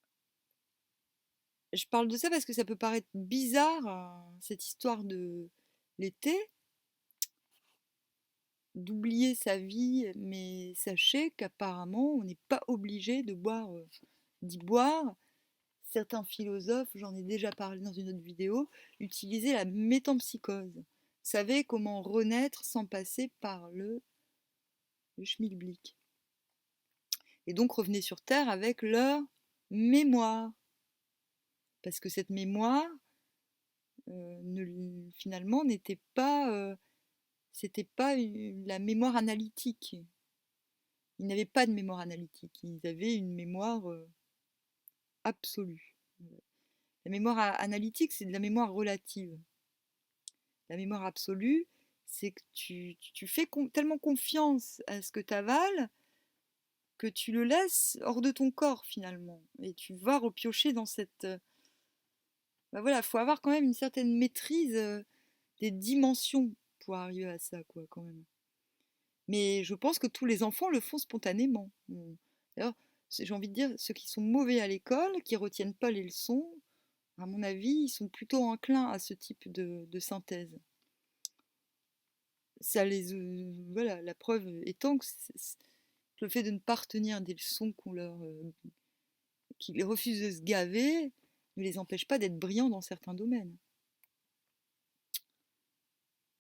Je parle de ça parce que ça peut paraître bizarre, cette histoire de l'été, d'oublier sa vie, mais sachez qu'apparemment, on n'est pas obligé d'y boire. Certains philosophes, j'en ai déjà parlé dans une autre vidéo, utilisaient la métempsychose. Savez comment renaître sans passer par le schmilblick. Et donc revenez sur Terre avec leur mémoire. Parce que cette mémoire, finalement, c'était pas la mémoire analytique. Ils n'avaient pas de mémoire analytique, ils avaient une mémoire absolue. La mémoire analytique, c'est de la mémoire relative. La mémoire absolue, c'est que tu fais tellement confiance à ce que tu avales que tu le laisses hors de ton corps finalement. Et tu vas repiocher dans cette... voilà, il faut avoir quand même une certaine maîtrise des dimensions pour arriver à ça, quoi, quand même. Mais je pense que tous les enfants le font spontanément. D'ailleurs, j'ai envie de dire, ceux qui sont mauvais à l'école, qui retiennent pas les leçons, à mon avis, ils sont plutôt enclins à ce type de synthèse. Ça les, voilà, la preuve étant que le fait de ne pas retenir des leçons qui les refusent de se gaver ne les empêche pas d'être brillants dans certains domaines.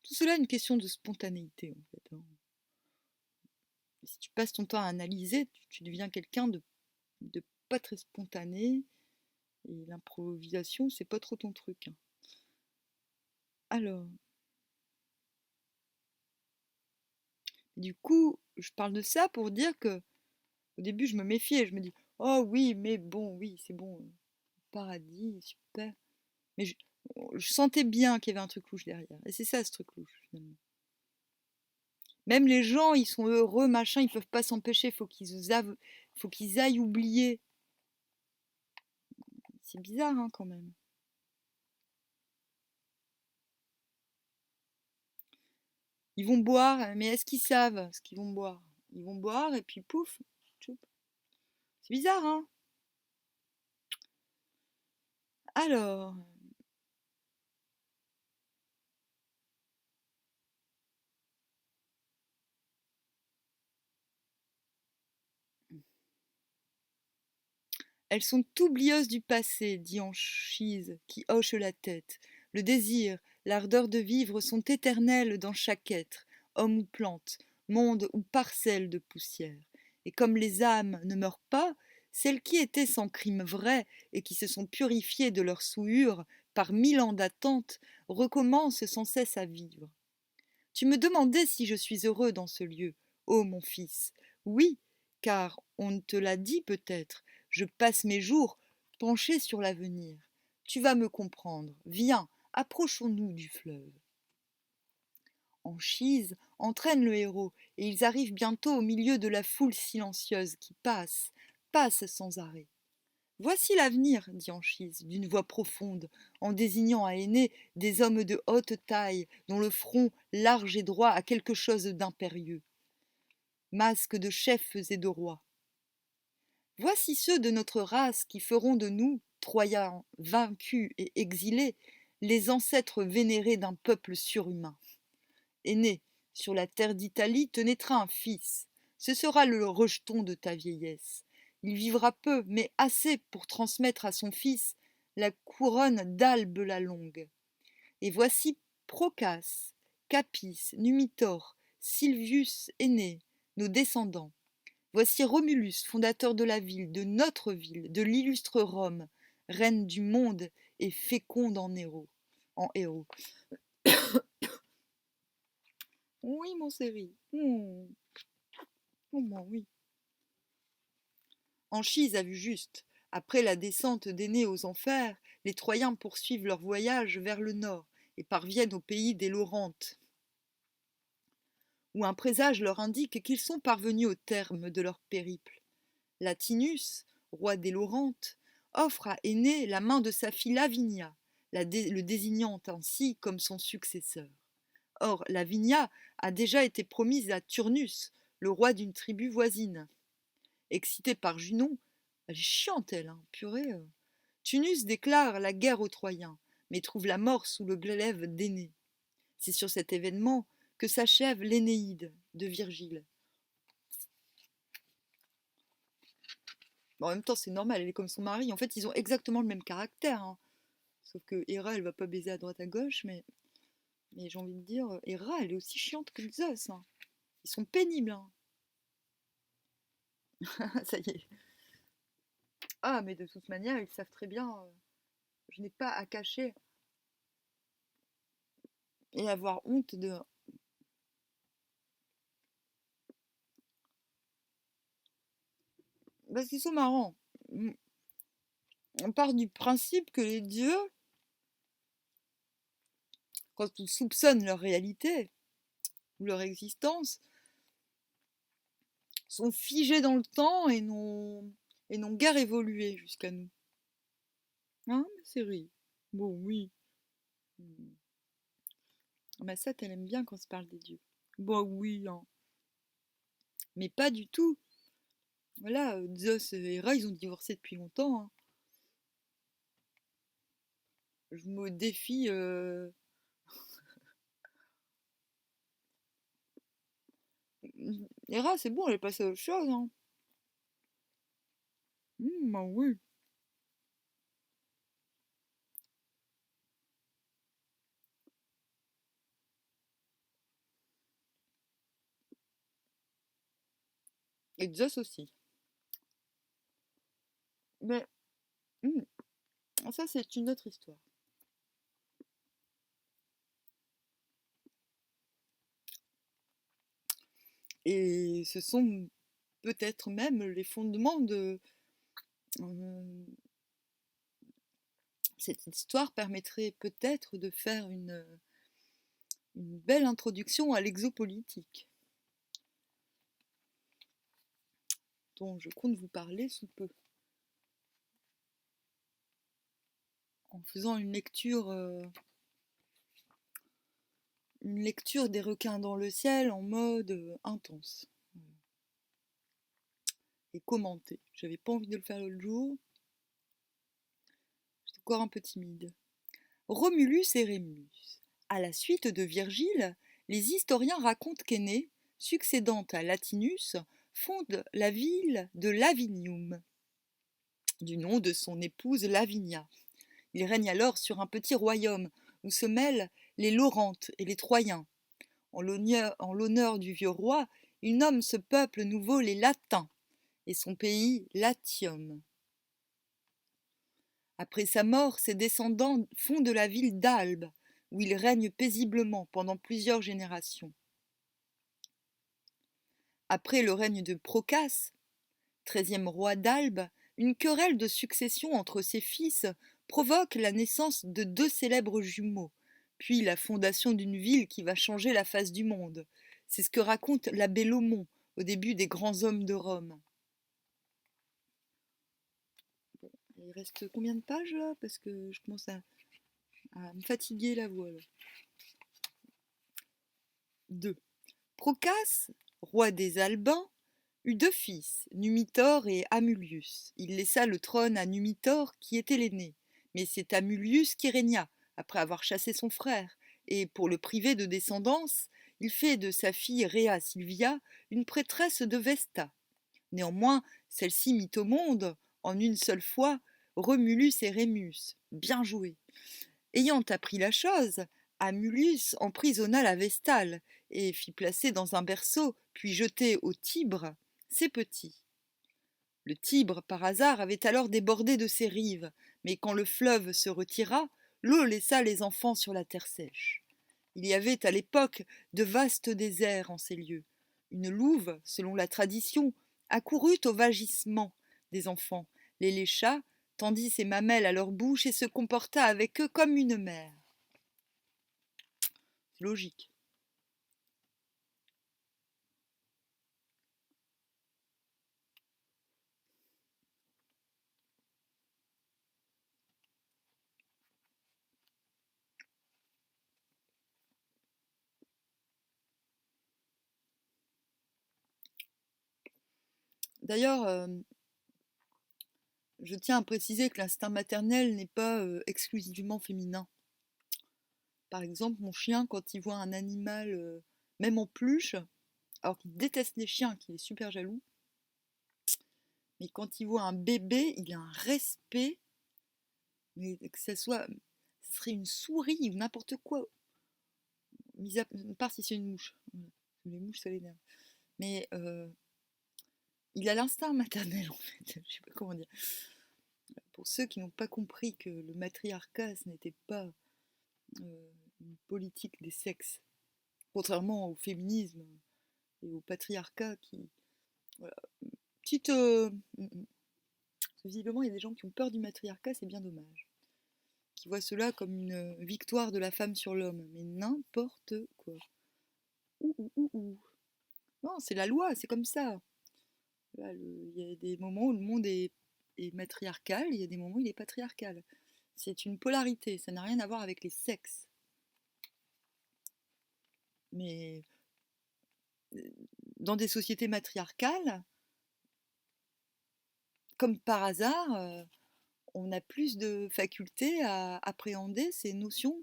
Tout cela est une question de spontanéité, en fait, hein. Si tu passes ton temps à analyser, tu deviens quelqu'un de pas très spontané, et l'improvisation, c'est pas trop ton truc, hein. Alors, du coup, je parle de ça pour dire que au début, je me méfiais, je me dis, oh oui, mais bon, oui, c'est bon, paradis, super. Mais je sentais bien qu'il y avait un truc louche derrière. Et c'est ça, ce truc louche, finalement. Même les gens, ils sont heureux, machin, ils peuvent pas s'empêcher, faut qu'ils aillent oublier. C'est bizarre, hein, quand même. Ils vont boire, mais est-ce qu'ils savent ce qu'ils vont boire? Ils vont boire et puis pouf, tchoup. C'est bizarre, hein? Alors, elles sont oublieuses du passé, dit Anchise, qui hoche la tête. Le désir, l'ardeur de vivre sont éternels dans chaque être, homme ou plante, monde ou parcelle de poussière. Et comme les âmes ne meurent pas, celles qui étaient sans crime vrai et qui se sont purifiées de leur souillure par 1000 ans d'attente recommencent sans cesse à vivre. Tu me demandais si je suis heureux dans ce lieu, ô mon fils. Oui, car on te l'a dit peut-être, je passe mes jours penché sur l'avenir. Tu vas me comprendre. Viens, approchons-nous du fleuve. Anchise entraîne le héros, et ils arrivent bientôt au milieu de la foule silencieuse qui passe sans arrêt. Voici l'avenir, dit Anchise, d'une voix profonde, en désignant à Aîné des hommes de haute taille, dont le front large et droit a quelque chose d'impérieux. Masques de chefs et de rois. Voici ceux de notre race qui feront de nous, Troyens vaincus et exilés, les ancêtres vénérés d'un peuple surhumain. Aîné, sur la terre d'Italie te naîtra un fils. Ce sera le rejeton de ta vieillesse. Il vivra peu, mais assez pour transmettre à son fils la couronne d'Albe la longue. Et voici Procas, Capis, Numitor, Silvius aîné, nos descendants. Voici Romulus, fondateur de la ville, de notre ville, de l'illustre Rome, reine du monde et féconde en héros. Oui, mon chéri. Oh, moi, oui. Anchise a vu juste. Après la descente d'Énée aux enfers, les Troyens poursuivent leur voyage vers le nord et parviennent au pays des Laurentes, où un présage leur indique qu'ils sont parvenus au terme de leur périple. Latinus, roi des Laurentes, offre à Énée la main de sa fille Lavinia, le désignant ainsi comme son successeur. Or, Lavinia a déjà été promise à Turnus, le roi d'une tribu voisine. Excitée par Junon, elle est chiante elle, hein, purée. Turnus déclare la guerre aux Troyens, mais trouve la mort sous le glaive d'Énée. C'est sur cet événement que s'achève l'Énéide de Virgile. Bon, en même temps, c'est normal, elle est comme son mari. En fait, ils ont exactement le même caractère, hein. Sauf que Héra, elle va pas baiser à droite à gauche, mais j'ai envie de dire, Héra, elle est aussi chiante que Zeus, hein. Ils sont pénibles, hein. Ça y est. Ah, mais de toute manière, ils savent très bien, je n'ai pas à cacher et avoir honte de... Parce qu'ils sont marrants. On part du principe que les dieux, quand on soupçonne leur réalité ou leur existence, sont figés dans le temps et n'ont guère évolué jusqu'à nous. Hein, ma série? Bon, oui. Ma sœur, elle aime bien quand on se parle des dieux. Bon, oui, hein. Mais pas du tout. Voilà, Zeus et Hera, ils ont divorcé depuis longtemps, hein. Je me défie. Hera, c'est bon, elle est passée à autre chose, hein. Bah oui. Et Zeus aussi. Mais hmm, ça, c'est une autre histoire. Et ce sont peut-être même les fondements de... euh, cette histoire permettrait peut-être de faire une belle introduction à l'exopolitique, dont je compte vous parler sous peu, en faisant une lecture des requins dans le ciel en mode intense et commenté. J'avais pas envie de le faire l'autre jour, j'étais encore un peu timide. Romulus et Rémus. À la suite de Virgile, les historiens racontent qu'Énée, succédant à Latinus, fonde la ville de Lavinium, du nom de son épouse Lavinia. Il règne alors sur un petit royaume où se mêlent les Laurentes et les Troyens. En l'honneur du vieux roi, il nomme ce peuple nouveau les Latins et son pays Latium. Après sa mort, ses descendants fondent la ville d'Albe, où il règne paisiblement pendant plusieurs générations. Après le règne de Procas, 13e roi d'Albe, une querelle de succession entre ses fils provoque la naissance de deux célèbres jumeaux, puis la fondation d'une ville qui va changer la face du monde. C'est ce que raconte l'abbé Lomont au début des Grands Hommes de Rome. Il reste combien de pages là? Parce que je commence à me fatiguer la voix là. 2. Procas, roi des Albains, eut deux fils, Numitor et Amulius. Il laissa le trône à Numitor qui était l'aîné, mais c'est Amulius qui régna, après avoir chassé son frère, et pour le priver de descendance, il fait de sa fille Rhea Silvia une prêtresse de Vesta. Néanmoins, celle-ci mit au monde, en une seule fois, Romulus et Rémus. Bien joué. Ayant appris la chose, Amulius emprisonna la Vestale et fit placer dans un berceau, puis jeter au Tibre ses petits. Le Tibre, par hasard, avait alors débordé de ses rives, mais quand le fleuve se retira, l'eau laissa les enfants sur la terre sèche. Il y avait à l'époque de vastes déserts en ces lieux. Une louve, selon la tradition, accourut au vagissement des enfants, les lécha, tendit ses mamelles à leur bouche et se comporta avec eux comme une mère. C'est logique. D'ailleurs, je tiens à préciser que l'instinct maternel n'est pas exclusivement féminin. Par exemple, mon chien, quand il voit un animal, même en peluche, alors qu'il déteste les chiens, qu'il est super jaloux, mais quand il voit un bébé, il a un respect, mais que ce serait une souris ou n'importe quoi, mis à part si c'est une mouche. Les mouches, ça l'énerve. Mais il a l'instinct maternel, en fait. Je sais pas comment dire. Pour ceux qui n'ont pas compris que le matriarcat, ce n'était pas une politique des sexes, contrairement au féminisme et au patriarcat qui... Voilà. Petite... Visiblement, il y a des gens qui ont peur du matriarcat, c'est bien dommage. Qui voient cela comme une victoire de la femme sur l'homme. Mais n'importe quoi. Ouh. Non, c'est la loi, c'est comme ça. Là, il y a des moments où le monde est matriarcal, il y a des moments où il est patriarcal. C'est une polarité, ça n'a rien à voir avec les sexes. Mais dans des sociétés matriarcales, comme par hasard, on a plus de faculté à appréhender ces notions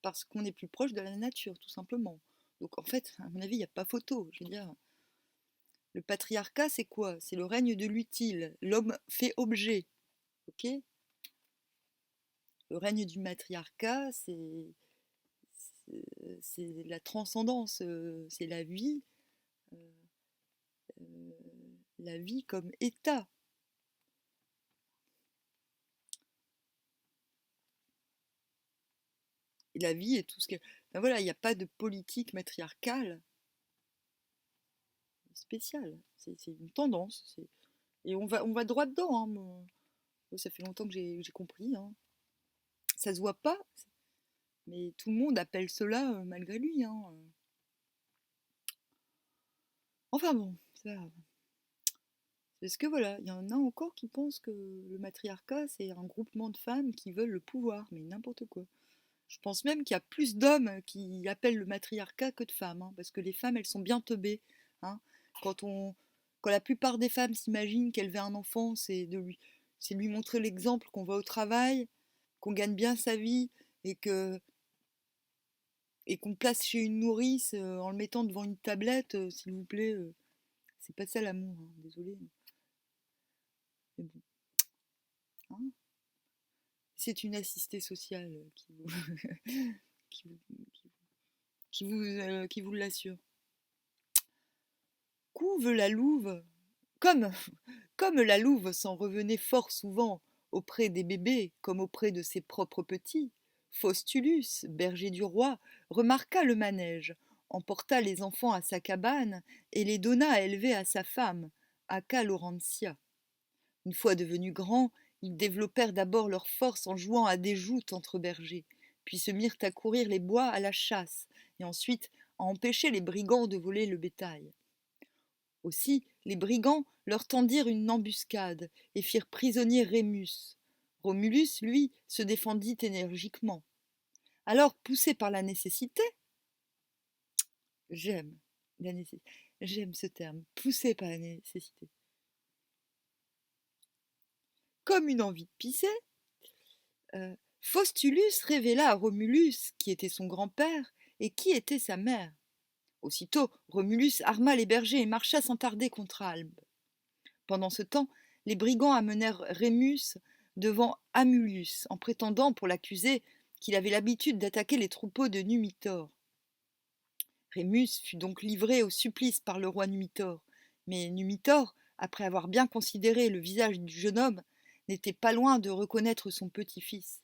parce qu'on est plus proche de la nature, tout simplement. Donc en fait, à mon avis, il n'y a pas photo. Je veux dire, le patriarcat, c'est quoi? C'est le règne de l'utile. L'homme fait objet. Ok? Le règne du matriarcat, c'est la transcendance, c'est euh, la vie comme état. Et la vie est tout ce que... Ben voilà, il n'y a pas de politique matriarcale spéciale. C'est une tendance. Et on va droit dedans. Hein. Ça fait longtemps que j'ai compris. Hein. Ça se voit pas, mais tout le monde appelle cela malgré lui. Hein. Enfin bon, ça... Parce que voilà, il y en a encore qui pensent que le matriarcat, c'est un groupement de femmes qui veulent le pouvoir, mais n'importe quoi. Je pense même qu'il y a plus d'hommes qui appellent le matriarcat que de femmes, hein, parce que les femmes, elles sont bien teubées. Hein. Quand, on, quand la plupart des femmes s'imaginent qu'élever un enfant, c'est lui montrer l'exemple qu'on va au travail, qu'on gagne bien sa vie et qu'on place chez une nourrice en le mettant devant une tablette, s'il vous plaît, c'est pas ça l'amour, hein, désolé. Mais bon, hein. C'est une assistée sociale qui vous, qui vous l'assure. Couve la louve, comme, comme la louve s'en revenait fort souvent auprès des bébés comme auprès de ses propres petits, Faustulus, berger du roi, remarqua le manège, emporta les enfants à sa cabane et les donna à élever à sa femme, Acca Laurentia. Une fois devenus grands, ils développèrent d'abord leur force en jouant à des joutes entre bergers, puis se mirent à courir les bois à la chasse, et ensuite à empêcher les brigands de voler le bétail. Aussi, les brigands leur tendirent une embuscade et firent prisonnier Rémus. Romulus, lui, se défendit énergiquement. Alors, poussé par la nécessité, j'aime la nécessité, j'aime ce terme, poussé par la nécessité, comme une envie de pisser, Faustulus révéla à Romulus qui était son grand-père et qui était sa mère. Aussitôt, Romulus arma les bergers et marcha sans tarder contre Albe. Pendant ce temps, les brigands amenèrent Rémus devant Amulius, en prétendant, pour l'accuser, qu'il avait l'habitude d'attaquer les troupeaux de Numitor. Rémus fut donc livré au supplice par le roi Numitor, mais Numitor, après avoir bien considéré le visage du jeune homme, n'était pas loin de reconnaître son petit-fils.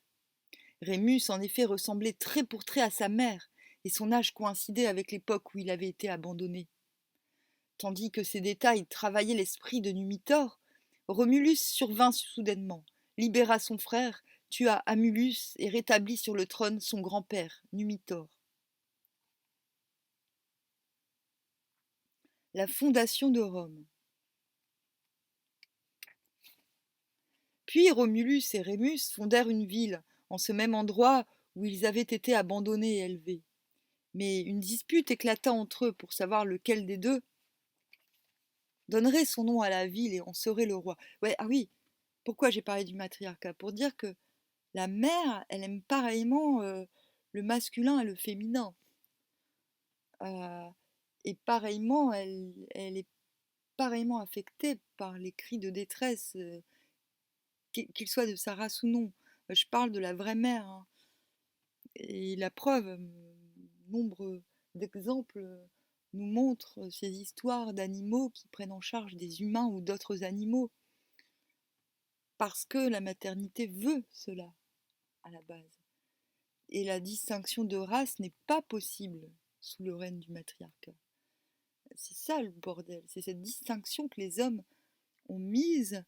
Rémus, en effet, ressemblait trait pour trait à sa mère, et son âge coïncidait avec l'époque où il avait été abandonné. Tandis que ces détails travaillaient l'esprit de Numitor, Romulus survint soudainement, libéra son frère, tua Amulus et rétablit sur le trône son grand-père, Numitor. La fondation de Rome. Puis Romulus et Rémus fondèrent une ville, en ce même endroit où ils avaient été abandonnés et élevés. Mais une dispute éclata entre eux pour savoir lequel des deux donnerait son nom à la ville et en serait le roi. Ouais, ah oui, pourquoi j'ai parlé du matriarcat? Pour dire que la mère, elle aime pareillement le masculin et le féminin. Euh, et pareillement, elle est pareillement affectée par les cris de détresse, qu'ils soient de sa race ou non. Je parle de la vraie mère, hein. Et la preuve, nombre d'exemples nous montrent ces histoires d'animaux qui prennent en charge des humains ou d'autres animaux, parce que la maternité veut cela à la base. Et la distinction de race n'est pas possible sous le règne du matriarcat. C'est ça le bordel, c'est cette distinction que les hommes ont mise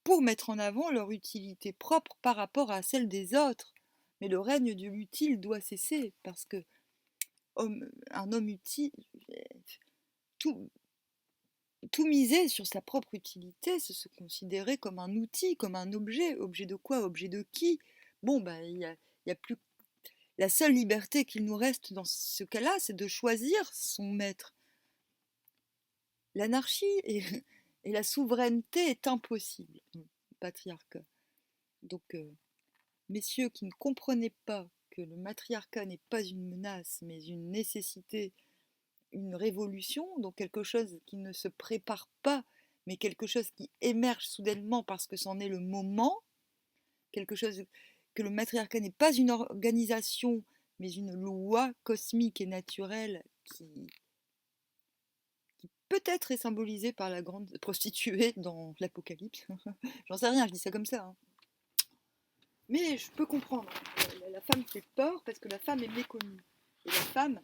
pour mettre en avant leur utilité propre par rapport à celle des autres. Mais le règne de l'utile doit cesser, parce que un homme utile, tout, tout miser sur sa propre utilité, c'est se considérer comme un outil, comme un objet. Objet de quoi? Objet de qui? Bon, bah, y a plus. La seule liberté qu'il nous reste dans ce cas-là, c'est de choisir son maître. L'anarchie et, et la souveraineté est impossible, patriarcat. Donc, messieurs qui ne comprenaient pas que le matriarcat n'est pas une menace, mais une nécessité, une révolution, donc quelque chose qui ne se prépare pas, mais quelque chose qui émerge soudainement parce que c'en est le moment, quelque chose que le matriarcat n'est pas une organisation, mais une loi cosmique et naturelle qui peut-être est symbolisée par la grande prostituée dans l'Apocalypse. J'en sais rien, je dis ça comme ça, hein. Mais je peux comprendre. La femme fait peur parce que la femme est méconnue. Et la femme,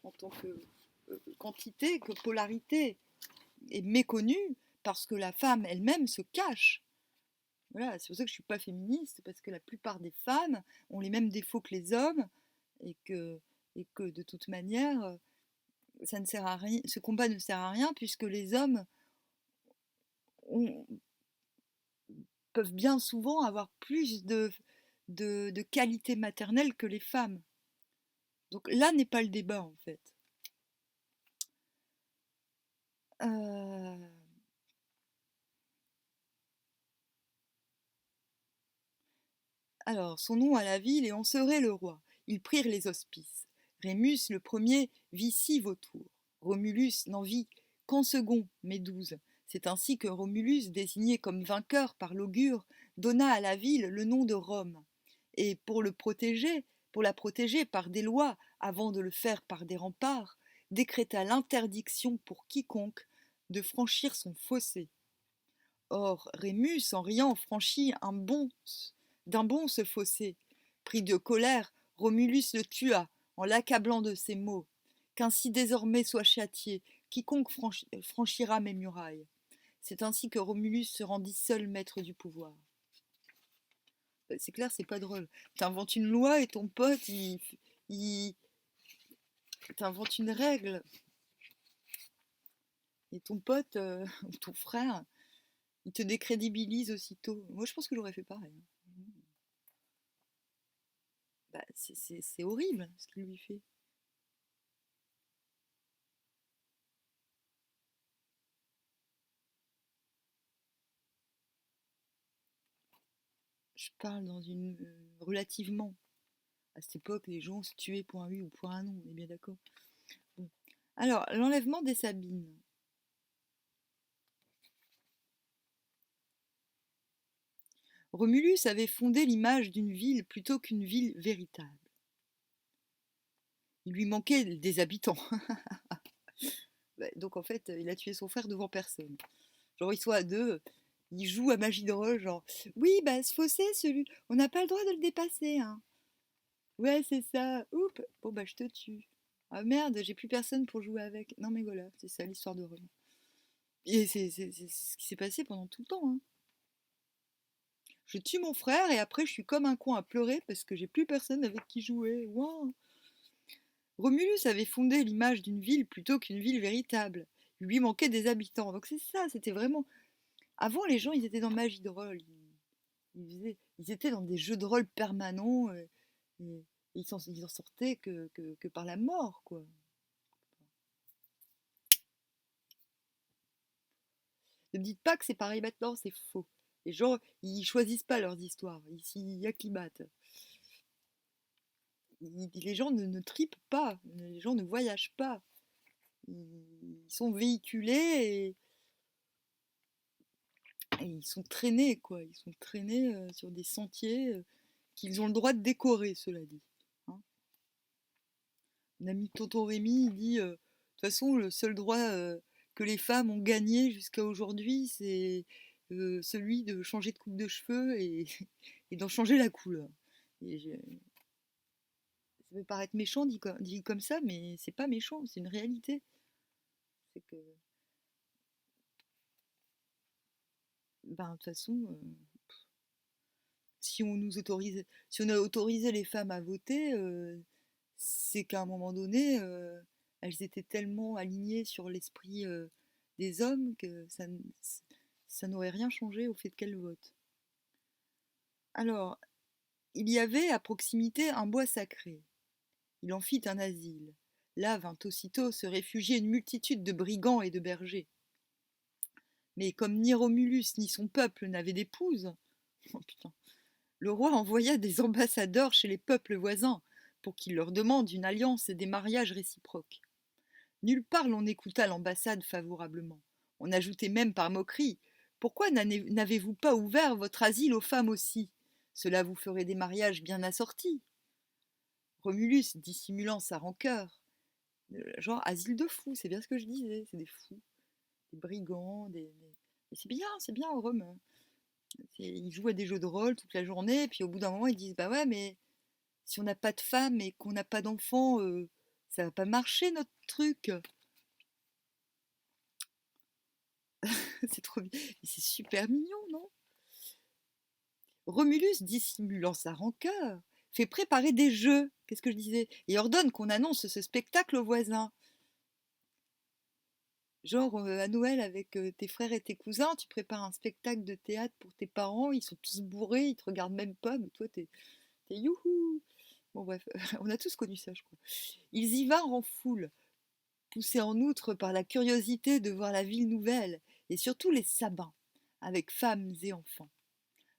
en tant que quantité, que polarité, est méconnue parce que la femme elle-même se cache. Voilà, c'est pour ça que je ne suis pas féministe, parce que la plupart des femmes ont les mêmes défauts que les hommes et que de toute manière, ça ne sert à rien, ce combat ne sert à rien puisque les hommes ont, peuvent bien souvent avoir plus de qualité maternelle que les femmes. Donc là n'est pas le débat en fait. Euh, Alors, son nom à la ville et en serait le roi. Ils prirent les auspices. Rémus le premier vit 6 vautours. Romulus n'en vit qu'en second, mais 12. C'est ainsi que Romulus, désigné comme vainqueur par l'augure, donna à la ville le nom de Rome. Et pour la protéger par des lois, avant de le faire par des remparts, décréta l'interdiction pour quiconque de franchir son fossé. Or, Rémus, en riant, franchit d'un bond ce fossé. Pris de colère, Romulus le tua, en l'accablant de ces mots. Qu'ainsi désormais soit châtié quiconque franchira mes murailles. C'est ainsi que Romulus se rendit seul maître du pouvoir. C'est clair, c'est pas drôle. T'inventes une loi et ton pote, il t'invente une règle. Et ton pote, ton frère, il te décrédibilise aussitôt. Moi, je pense que j'aurais fait pareil. Bah, c'est horrible ce qu'il lui fait. Je parle dans une relativement. À cette époque, les gens se tuaient pour un oui ou pour un non, on est bien d'accord. Bon. Alors, l'enlèvement des Sabines. Romulus avait fondé l'image d'une ville plutôt qu'une ville véritable. Il lui manquait des habitants. Donc en fait, il a tué son frère devant personne. Genre, ils sont à deux, ils jouent à magie de rôle, genre, oui, bah ce fossé, on n'a pas le droit de le dépasser, hein. Ouais, c'est ça. Oups, bon bah je te tue. Ah merde, j'ai plus personne pour jouer avec. Non mais voilà, c'est ça l'histoire de Rome. Et c'est ce qui s'est passé pendant tout le temps, hein. Je tue mon frère et après je suis comme un con à pleurer parce que j'ai plus personne avec qui jouer. Ouin. Romulus avait fondé l'image d'une ville plutôt qu'une ville véritable. Il lui manquait des habitants. Donc c'est ça, c'était vraiment. Avant, les gens, ils étaient dans magie de rôle. Ils étaient dans des jeux de rôle permanents. Et ils en sortaient que par la mort, quoi. Ne me dites pas que c'est pareil maintenant, c'est faux. Les gens, ils choisissent pas leurs histoires, ils s'y acclimatent. Les gens ne tripent pas, les gens ne voyagent pas. Ils sont véhiculés et ils sont traînés, quoi. Ils sont traînés sur des sentiers qu'ils ont le droit de décorer, cela dit. Hein. Mon ami Tonton Rémy, il dit de toute façon, le seul droit que les femmes ont gagné jusqu'à aujourd'hui, c'est celui de changer de coupe de cheveux et, et d'en changer la couleur. Ça peut paraître méchant dit comme ça, mais c'est pas méchant, c'est une réalité. C'est que, ben, de toute façon, si on a autorisé les femmes à voter, c'est qu'à un moment donné, elles étaient tellement alignées sur l'esprit des hommes que ça n'aurait rien changé au fait qu'elles votent. Alors, il y avait à proximité un bois sacré. Il en fit un asile. Là vint aussitôt se réfugier une multitude de brigands et de bergers. Mais comme ni Romulus ni son peuple n'avaient d'épouse, oh putain, le roi envoya des ambassadeurs chez les peuples voisins pour qu'ils leur demandent une alliance et des mariages réciproques. Nulle part l'on écouta l'ambassade favorablement. On ajoutait même par moquerie: pourquoi n'avez-vous pas ouvert votre asile aux femmes aussi? Cela vous ferait des mariages bien assortis. Romulus, dissimulant sa rancœur, genre asile de fous, c'est bien ce que je disais, c'est des fous, des brigands, Et c'est bien Rome. Ils jouent à des jeux de rôle toute la journée, et puis au bout d'un moment ils disent bah ouais, mais si on n'a pas de femme et qu'on n'a pas d'enfants, ça va pas marcher notre truc. C'est trop, c'est super mignon, non? Romulus, dissimulant sa rancœur, fait préparer des jeux, qu'est-ce que je disais, et ordonne qu'on annonce ce spectacle aux voisins. Genre, à Noël, avec tes frères et tes cousins, tu prépares un spectacle de théâtre pour tes parents, ils sont tous bourrés, ils te regardent même pas, mais toi, t'es youhou. Bon, bref, on a tous connu ça, je crois. Ils y vinrent en foule, poussés en outre par la curiosité de voir la ville nouvelle, et surtout les Sabins, avec femmes et enfants.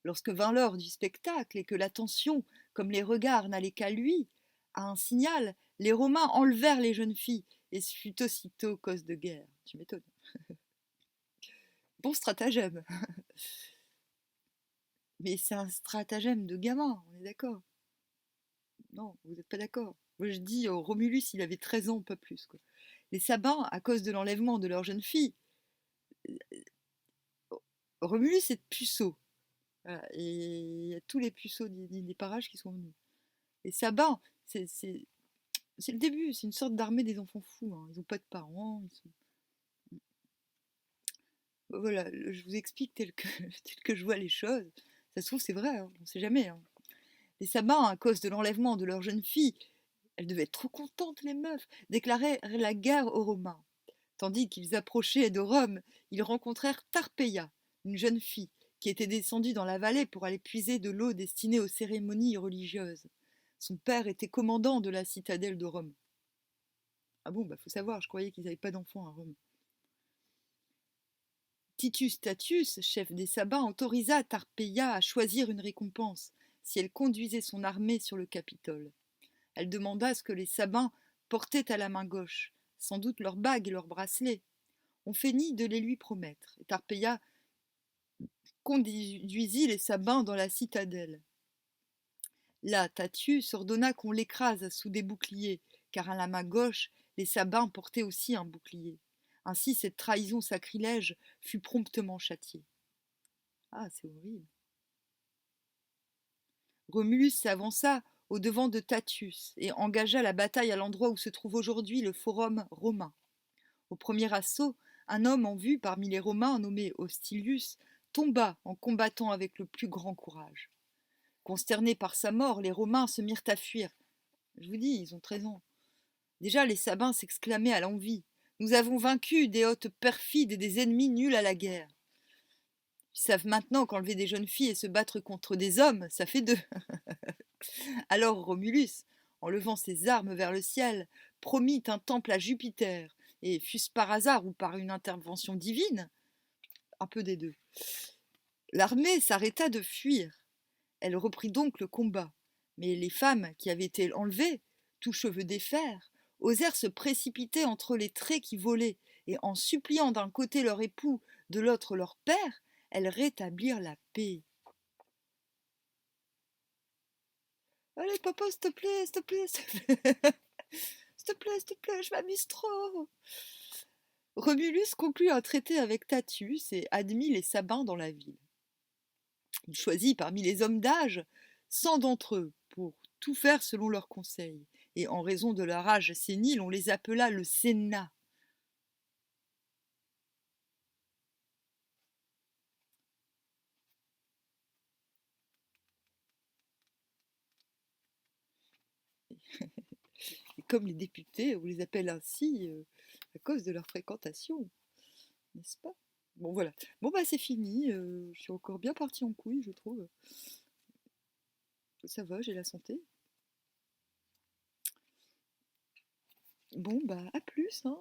Lorsque vint l'heure du spectacle et que l'attention, comme les regards, n'allait qu'à lui, à un signal, les Romains enlevèrent les jeunes filles, et ce fut aussitôt cause de guerre. Tu m'étonnes. Bon stratagème. Mais c'est un stratagème de gamin, on est d'accord? Non, vous n'êtes pas d'accord. Moi je dis, Romulus, il avait 13 ans, pas plus, quoi. Les Sabins, à cause de l'enlèvement de leur jeune fille, Romulus est puceau. Voilà, et il y a tous les puceaux des parages qui sont venus. Les Sabins, c'est le début, c'est une sorte d'armée des enfants fous, hein. Ils n'ont pas de parents. Voilà, je vous explique tel que je vois les choses. Ça se trouve, c'est vrai, hein, on ne sait jamais. Hein. Les Sabins, à cause de l'enlèvement de leur jeune fille, elles devaient être trop contentes, les meufs, déclarèrent la guerre aux Romains. Tandis qu'ils approchaient de Rome, ils rencontrèrent Tarpeia, une jeune fille, qui était descendue dans la vallée pour aller puiser de l'eau destinée aux cérémonies religieuses. Son père était commandant de la citadelle de Rome. Ah bon, bah faut savoir, je croyais qu'ils n'avaient pas d'enfants à Rome. Titus Statius, chef des Sabins, autorisa Tarpeia à choisir une récompense si elle conduisait son armée sur le Capitole. Elle demanda ce que les Sabins portaient à la main gauche, sans doute leurs bagues et leurs bracelets. On feignit de les lui promettre, et Tarpeia conduisit les Sabins dans la citadelle. Là, Tatius ordonna qu'on l'écrase sous des boucliers, car à la main gauche, les Sabins portaient aussi un bouclier. Ainsi, cette trahison sacrilège fut promptement châtiée. Ah, c'est horrible. Romulus s'avança au-devant de Tatius et engagea la bataille à l'endroit où se trouve aujourd'hui le Forum romain. Au premier assaut, un homme en vue parmi les Romains nommé Hostilius tomba en combattant avec le plus grand courage. Consternés par sa mort, les Romains se mirent à fuir. Je vous dis, ils ont 13 ans. Déjà, les Sabins s'exclamaient à l'envi. Nous avons vaincu des hôtes perfides et des ennemis nuls à la guerre. Ils savent maintenant qu'enlever des jeunes filles et se battre contre des hommes, ça fait deux. Alors Romulus, en levant ses armes vers le ciel, promit un temple à Jupiter, et fût-ce par hasard ou par une intervention divine, un peu des deux. L'armée s'arrêta de fuir. Elle reprit donc le combat. Mais les femmes qui avaient été enlevées, tous cheveux défaits, osèrent se précipiter entre les traits qui volaient, et en suppliant d'un côté leur époux, de l'autre leur père, elles rétablirent la paix. Allez, papa, s'il te plaît, s'il te plaît, s'il te plaît. S'il te plaît, je m'amuse trop. Romulus conclut un traité avec Tatius et admit les Sabins dans la ville. Il choisit parmi les hommes d'âge 100 d'entre eux pour tout faire selon leurs conseils, et en raison de leur âge sénile, on les appela le Sénat. Et comme les députés, on les appelle ainsi à cause de leur fréquentation, n'est-ce pas? Bon, voilà. Bon, bah, c'est fini. Je suis encore bien partie en couille, je trouve. Ça va, j'ai la santé. Bon, bah, à plus, hein.